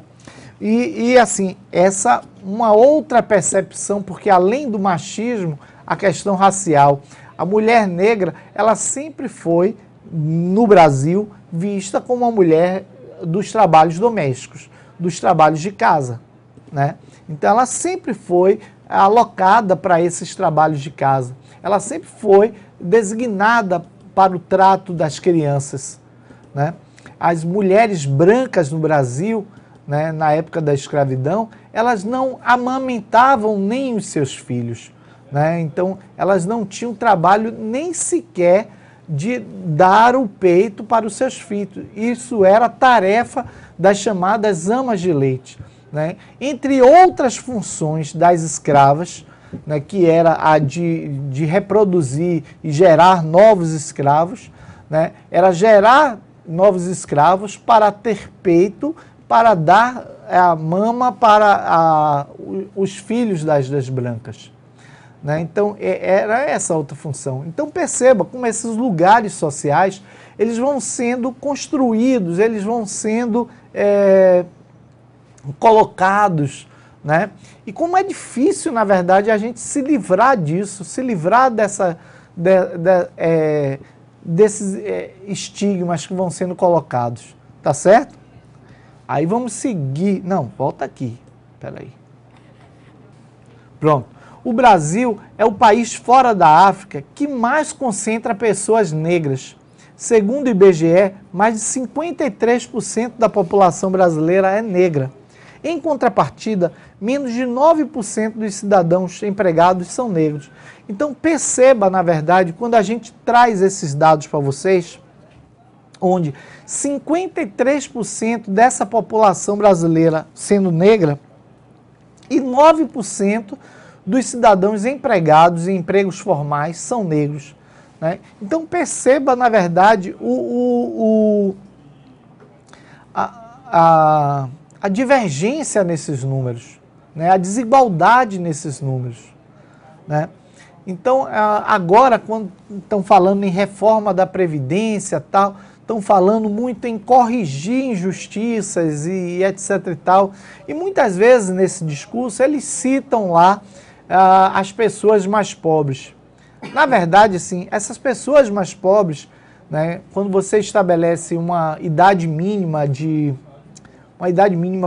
E assim, essa uma outra percepção, porque além do machismo, a questão racial, a mulher negra, ela sempre foi, no Brasil, vista como uma mulher dos trabalhos domésticos, dos trabalhos de casa. Né? Então ela sempre foi alocada para esses trabalhos de casa. Ela sempre foi designada para o trato das crianças. Né? As mulheres brancas no Brasil, né, na época da escravidão, elas não amamentavam nem os seus filhos, né? Então, elas não tinham trabalho nem sequer de dar o peito para os seus filhos. Isso era tarefa das chamadas amas de leite, né? Entre outras funções das escravas, né, que era a de reproduzir e gerar novos escravos, né? Era gerar novos escravos para ter peito, para dar a mama para os filhos das brancas, né? Então, era essa outra função. Então, perceba como esses lugares sociais, eles vão sendo construídos, eles vão sendo colocados, né? E como é difícil, na verdade, a gente se livrar disso, se livrar desses estigmas que vão sendo colocados, tá certo? Aí vamos seguir. Não, volta aqui. Espera aí. Pronto. O Brasil é o país fora da África que mais concentra pessoas negras. Segundo o IBGE, mais de 53% da população brasileira é negra. Em contrapartida, menos de 9% dos cidadãos empregados são negros. Então perceba, na verdade, quando a gente traz esses dados para vocês, onde 53% dessa população brasileira sendo negra e 9% dos cidadãos empregados em empregos formais são negros, né? Então perceba, na verdade, a divergência nesses números, né? A desigualdade nesses números, né? Então, agora, quando estão falando em reforma da Previdência, tal, estão falando muito em corrigir injustiças e etc e tal. E muitas vezes, nesse discurso, eles citam lá as pessoas mais pobres. Na verdade, assim, essas pessoas mais pobres, né, quando você estabelece uma idade mínima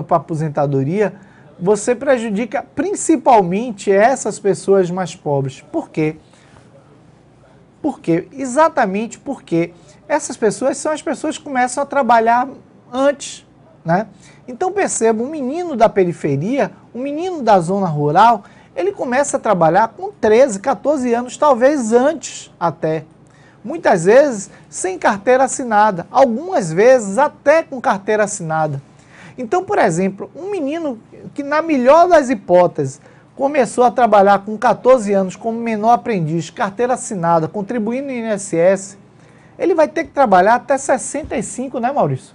para aposentadoria, você prejudica principalmente essas pessoas mais pobres. Por quê? Exatamente porque essas pessoas são as pessoas que começam a trabalhar antes, né? Então perceba, um menino da periferia, um menino da zona rural, ele começa a trabalhar com 13, 14 anos, talvez antes até. Muitas vezes sem carteira assinada, algumas vezes até com carteira assinada. Então, por exemplo, um menino que, na melhor das hipóteses, começou a trabalhar com 14 anos como menor aprendiz, carteira assinada, contribuindo no INSS, ele vai ter que trabalhar até 65, né, Maurício?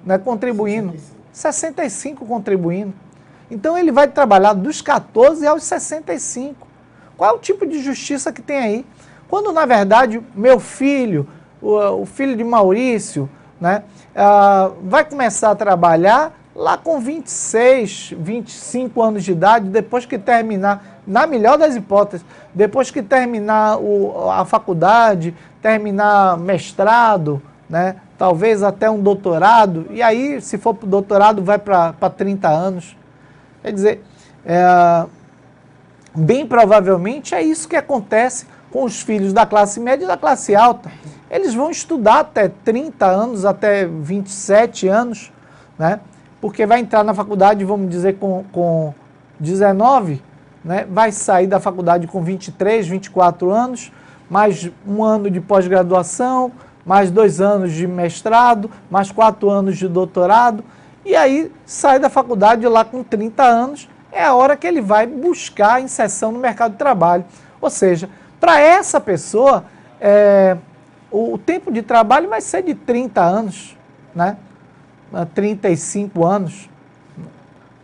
Né, contribuindo. 65 contribuindo. Então, ele vai trabalhar dos 14 aos 65. Qual é o tipo de justiça que tem aí? Quando, na verdade, meu filho, o filho de Maurício, né, vai começar a trabalhar lá com 26, 25 anos de idade, depois que terminar, na melhor das hipóteses, depois que terminar a faculdade, terminar mestrado, né, talvez até um doutorado, e aí, se for para o doutorado, vai para 30 anos. Quer dizer, bem provavelmente é isso que acontece com os filhos da classe média e da classe alta. Eles vão estudar até 30 anos, até 27 anos, né? Porque vai entrar na faculdade, vamos dizer, com 19, né? Vai sair da faculdade com 23, 24 anos, mais um ano de pós-graduação, mais 2 anos de mestrado, mais 4 anos de doutorado, e aí sai da faculdade lá com 30 anos, é a hora que ele vai buscar a inserção no mercado de trabalho. Ou seja, para essa pessoa, o tempo de trabalho vai ser de 30 anos, né? 35 anos.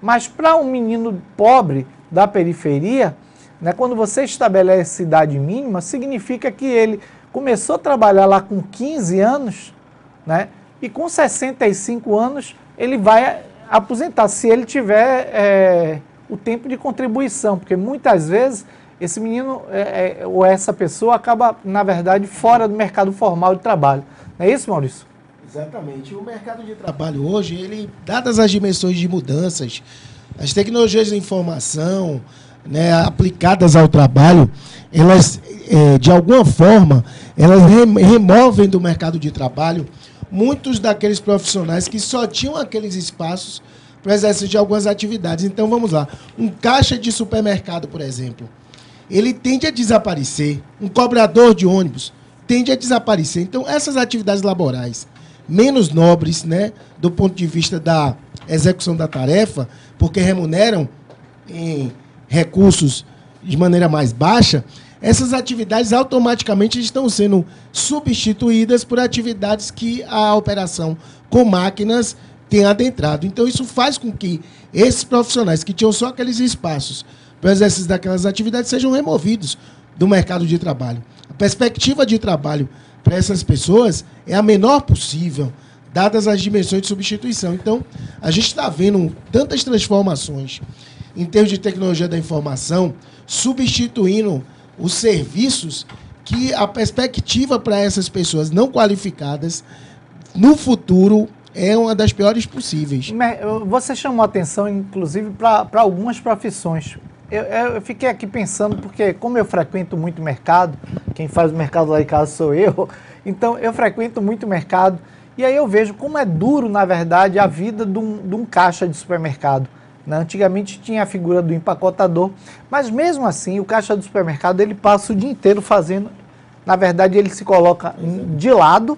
Mas para um menino pobre da periferia, né, quando você estabelece idade mínima, significa que ele começou a trabalhar lá com 15 anos, né, e com 65 anos ele vai aposentar, se ele tiver o tempo de contribuição, porque muitas vezes esse menino ou essa pessoa acaba, na verdade, fora do mercado formal de trabalho. Não é isso, Maurício? Exatamente. O mercado de trabalho hoje, ele, dadas as dimensões de mudanças, as tecnologias de informação, né, aplicadas ao trabalho, elas, de alguma forma, elas removem do mercado de trabalho muitos daqueles profissionais que só tinham aqueles espaços para o exercício de algumas atividades. Então, vamos lá. Um caixa de supermercado, por exemplo, ele tende a desaparecer. Um cobrador de ônibus tende a desaparecer. Então, essas atividades laborais menos nobres, né, do ponto de vista da execução da tarefa, porque remuneram em recursos de maneira mais baixa, essas atividades automaticamente estão sendo substituídas por atividades que a operação com máquinas tem adentrado. Então, isso faz com que esses profissionais que tinham só aqueles espaços para o exercício daquelas atividades sejam removidos do mercado de trabalho. A perspectiva de trabalho para essas pessoas é a menor possível, dadas as dimensões de substituição. Então, a gente está vendo tantas transformações em termos de tecnologia da informação, substituindo os serviços, que a perspectiva para essas pessoas não qualificadas no futuro é uma das piores possíveis. Você chamou atenção, inclusive, para algumas profissões. Eu fiquei aqui pensando, porque como eu frequento muito mercado, quem faz o mercado lá em casa sou eu, então eu frequento muito mercado, e aí eu vejo como é duro, na verdade, a vida de um caixa de supermercado. Antigamente tinha a figura do empacotador, mas mesmo assim o caixa do supermercado ele passa o dia inteiro fazendo, na verdade ele se coloca de lado,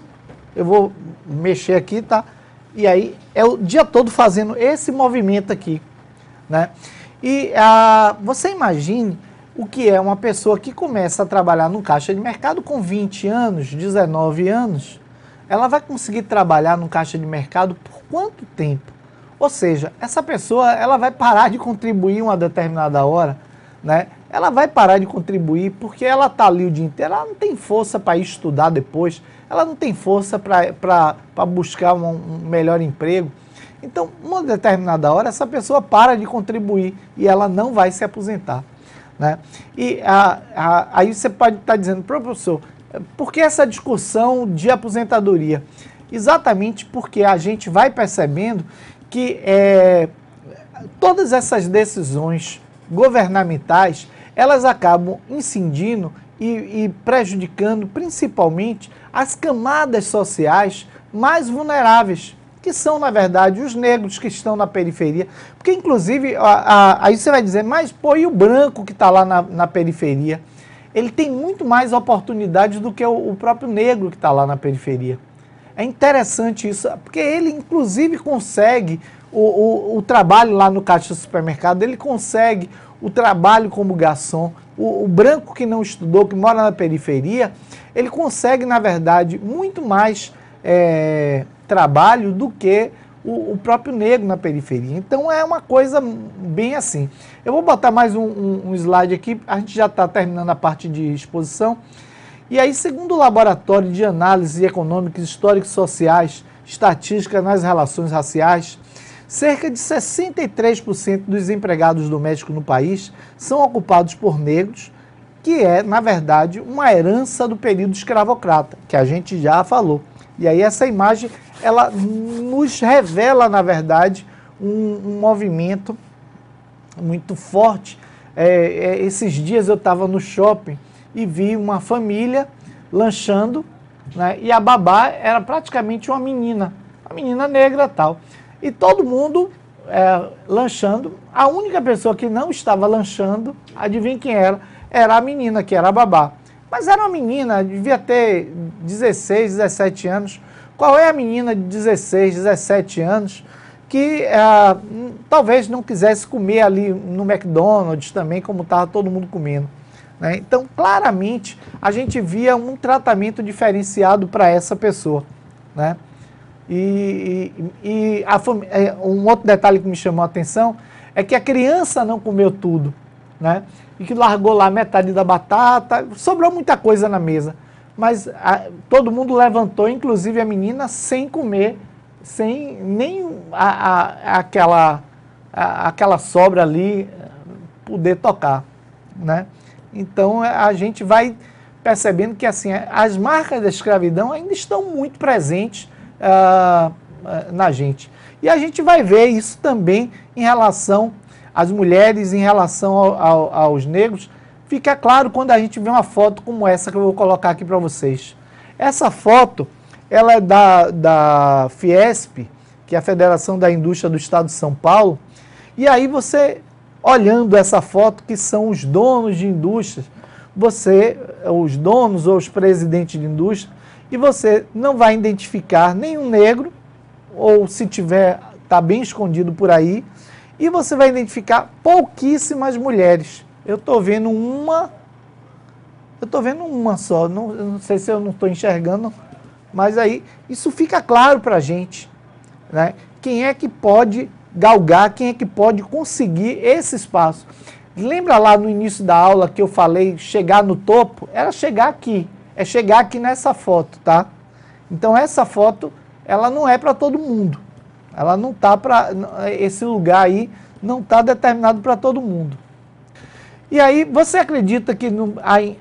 eu vou mexer aqui, tá? E aí é o dia todo fazendo esse movimento aqui, né? E você imagine o que é uma pessoa que começa a trabalhar no caixa de mercado com 20 anos, 19 anos, ela vai conseguir trabalhar no caixa de mercado por quanto tempo? Ou seja, essa pessoa ela vai parar de contribuir uma determinada hora, né? Ela vai parar de contribuir porque ela está ali o dia inteiro, ela não tem força para ir estudar depois, ela não tem força para buscar um melhor emprego. Então, uma determinada hora, essa pessoa para de contribuir e ela não vai se aposentar, né? E aí você pode estar dizendo, professor, por que essa discussão de aposentadoria? Exatamente porque a gente vai percebendo que todas essas decisões governamentais, elas acabam incidindo e prejudicando principalmente as camadas sociais mais vulneráveis, que são, na verdade, os negros que estão na periferia. Porque, inclusive, aí você vai dizer, mas, pô, e o branco que está lá na periferia? Ele tem muito mais oportunidades do que o próprio negro que está lá na periferia. É interessante isso, porque ele, inclusive, consegue o trabalho lá no caixa do supermercado, ele consegue o trabalho como garçom. O branco que não estudou, que mora na periferia, ele consegue, na verdade, muito mais trabalho do que o próprio negro na periferia. Então é uma coisa bem assim. Eu vou botar mais um slide aqui, a gente já está terminando a parte de exposição. E aí, segundo o Laboratório de Análise Econômicas, Históricos e Sociais, Estatística nas Relações Raciais, cerca de 63% dos empregados domésticos no país são ocupados por negros, que é, na verdade, uma herança do período escravocrata, que a gente já falou. E aí essa imagem, ela nos revela, na verdade, um movimento muito forte. Esses dias eu estava no shopping e vi uma família lanchando, né, e a babá era praticamente uma menina negra e tal. E todo mundo lanchando. A única pessoa que não estava lanchando, adivinha quem era? Era a menina, que era a babá. Mas era uma menina, devia ter 16, 17 anos. Qual é a menina de 16, 17 anos que talvez não quisesse comer ali no McDonald's também, como estava todo mundo comendo, né? Então, claramente, a gente via um tratamento diferenciado para essa pessoa, né? Um outro detalhe que me chamou a atenção é que a criança não comeu tudo, né? E que largou lá metade da batata, sobrou muita coisa na mesa. Mas todo mundo levantou, inclusive a menina, sem comer, sem nem aquela sobra ali poder tocar, né? Então a gente vai percebendo que assim, as marcas da escravidão ainda estão muito presentes na gente. E a gente vai ver isso também em relação às mulheres, em relação aos negros. Fica claro quando a gente vê uma foto como essa que eu vou colocar aqui para vocês. Essa foto, ela é da Fiesp, que é a Federação da Indústria do Estado de São Paulo, e aí você, olhando essa foto, que são os donos de indústrias, os donos ou os presidentes de indústria, e você não vai identificar nenhum negro, ou se tiver, está bem escondido por aí, e você vai identificar pouquíssimas mulheres. Eu estou vendo uma só, não sei se eu não estou enxergando, mas aí isso fica claro para a gente, né? Quem é que pode galgar, quem é que pode conseguir esse espaço. Lembra lá no início da aula que eu falei chegar no topo? Era chegar aqui, é chegar aqui nessa foto, tá? Então essa foto, ela não é para todo mundo. Ela não tá para, esse lugar aí não está determinado para todo mundo. E aí, você acredita que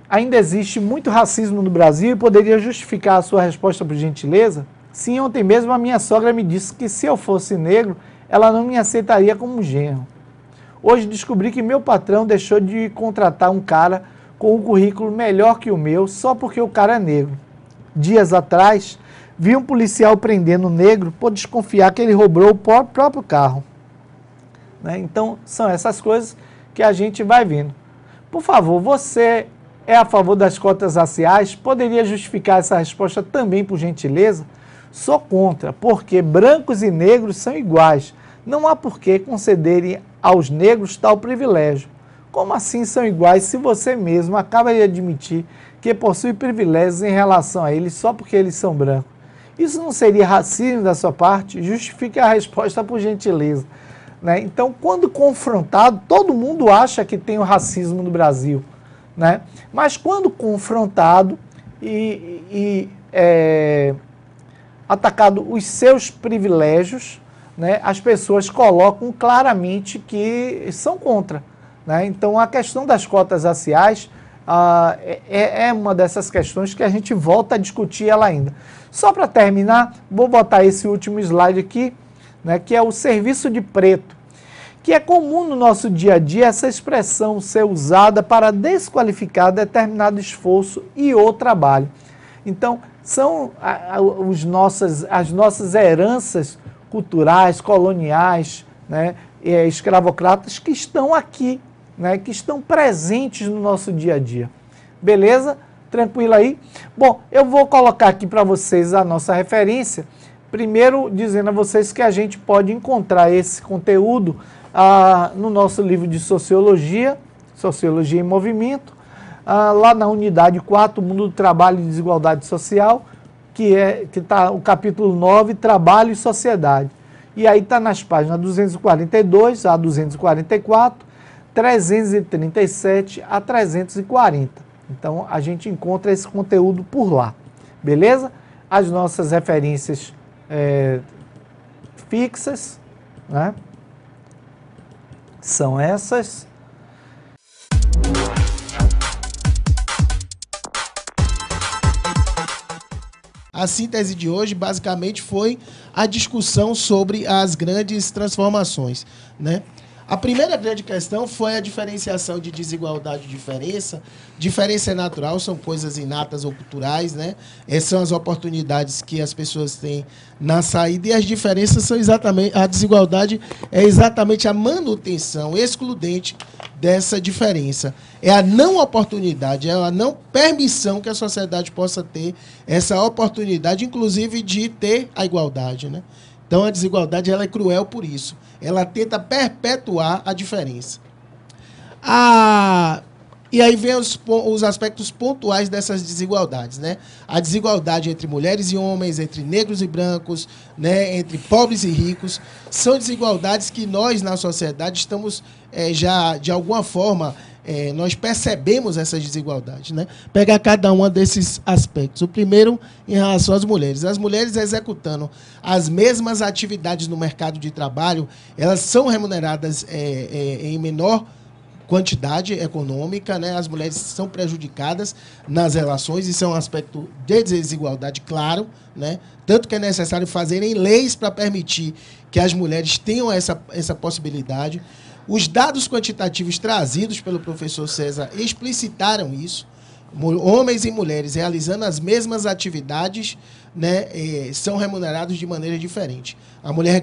ainda existe muito racismo no Brasil e poderia justificar a sua resposta, por gentileza? Sim, ontem mesmo a minha sogra me disse que se eu fosse negro, ela não me aceitaria como genro. Hoje descobri que meu patrão deixou de contratar um cara com um currículo melhor que o meu só porque o cara é negro. Dias atrás, vi um policial prendendo um negro por desconfiar que ele roubou o próprio carro. Né? Então, são essas coisas que a gente vai vendo. Por favor, você é a favor das cotas raciais? Poderia justificar essa resposta também, por gentileza? Sou contra, porque brancos e negros são iguais. Não há por que concederem aos negros tal privilégio. Como assim são iguais se você mesmo acaba de admitir que possui privilégios em relação a eles só porque eles são brancos? Isso não seria racismo da sua parte? Justifique a resposta, por gentileza. Né? Então, quando confrontado, todo mundo acha que tem o racismo no Brasil. Né? Mas quando confrontado e atacado os seus privilégios, né, as pessoas colocam claramente que são contra. Né? Então, a questão das cotas raciais é uma dessas questões que a gente volta a discutir ela ainda. Só para terminar, vou botar esse último slide aqui, né, que é o serviço de preto, que é comum no nosso dia a dia essa expressão ser usada para desqualificar determinado esforço e ou trabalho. Então, são as nossas heranças culturais, coloniais, né, escravocratas que estão aqui, né, que estão presentes no nosso dia a dia. Beleza? Tranquilo aí? Bom, eu vou colocar aqui para vocês a nossa referência. Primeiro, dizendo a vocês que a gente pode encontrar esse conteúdo no nosso livro de Sociologia, Sociologia em Movimento, lá na unidade 4, Mundo do Trabalho e Desigualdade Social, que está o capítulo 9, Trabalho e Sociedade. E aí está nas páginas 242 a 244, 337 a 340. Então, a gente encontra esse conteúdo por lá. Beleza? As nossas referências fixas, né, são essas. A síntese de hoje, basicamente, foi a discussão sobre as grandes transformações, né? A primeira grande questão foi a diferenciação de desigualdade e diferença. Diferença é natural, são coisas inatas ou culturais, né? Essas são as oportunidades que as pessoas têm na saída, e as diferenças são exatamente, a desigualdade é exatamente a manutenção excludente dessa diferença. É a não oportunidade, é a não permissão que a sociedade possa ter essa oportunidade, inclusive de ter a igualdade, né? Então, a desigualdade ela é cruel por isso. Ela tenta perpetuar a diferença. E aí vem os aspectos pontuais dessas desigualdades, né? A desigualdade entre mulheres e homens, entre negros e brancos, né? Entre pobres e ricos, são desigualdades que nós, na sociedade, estamos já, de alguma forma, nós percebemos essas desigualdades, né? Pegar cada um desses aspectos. O primeiro, em relação às mulheres. As mulheres executando as mesmas atividades no mercado de trabalho, elas são remuneradas em menor quantidade econômica, né? As mulheres são prejudicadas nas relações, isso é um aspecto de desigualdade claro, né? Tanto que é necessário fazerem leis para permitir que as mulheres tenham essa possibilidade. Os dados quantitativos trazidos pelo professor César explicitaram isso. homens e mulheres realizando as mesmas atividades, né, são remunerados de maneira diferente. A mulher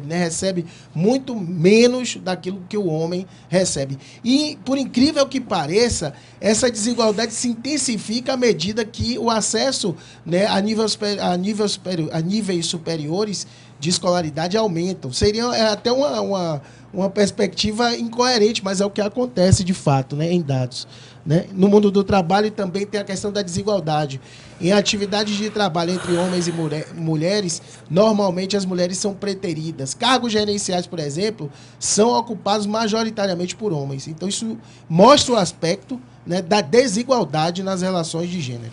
recebe muito menos daquilo que o homem recebe. E, por incrível que pareça, essa desigualdade se intensifica à medida que o acesso, né, a níveis superiores de escolaridade aumentam. Seria até uma perspectiva incoerente, mas é o que acontece de fato, né, em dados. Né? No mundo do trabalho também tem a questão da desigualdade. Em atividades de trabalho entre homens e mulheres, normalmente as mulheres são preteridas. Cargos gerenciais, por exemplo, são ocupados majoritariamente por homens. Então isso mostra o aspecto, né, da desigualdade nas relações de gênero.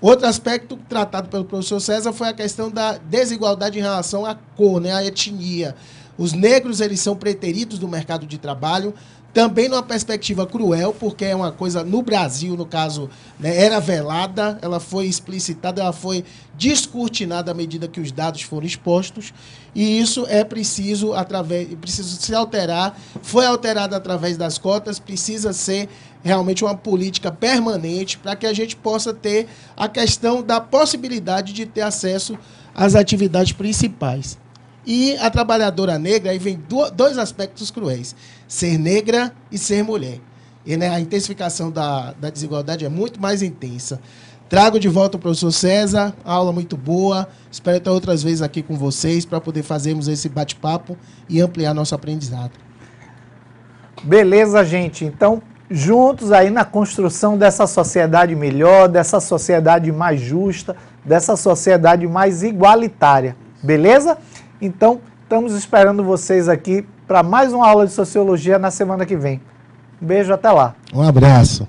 Outro aspecto tratado pelo professor César foi a questão da desigualdade em relação à cor, né, à etnia. Os negros, eles são preteridos do mercado de trabalho, também numa perspectiva cruel, porque é uma coisa, no Brasil, no caso, né, era velada, ela foi explicitada, ela foi descortinada à medida que os dados foram expostos, e isso precisa se alterar, foi alterado através das cotas, precisa ser realmente uma política permanente para que a gente possa ter a questão da possibilidade de ter acesso às atividades principais. E a trabalhadora negra, aí vem dois aspectos cruéis: ser negra e ser mulher. E, né, a intensificação da desigualdade é muito mais intensa. Trago de volta o professor César, aula muito boa. Espero estar outras vezes aqui com vocês para poder fazermos esse bate-papo e ampliar nosso aprendizado. Beleza, gente. Então, juntos aí na construção dessa sociedade melhor, dessa sociedade mais justa, dessa sociedade mais igualitária. Beleza? Então, estamos esperando vocês aqui para mais uma aula de Sociologia na semana que vem. Um beijo, até lá. Um abraço.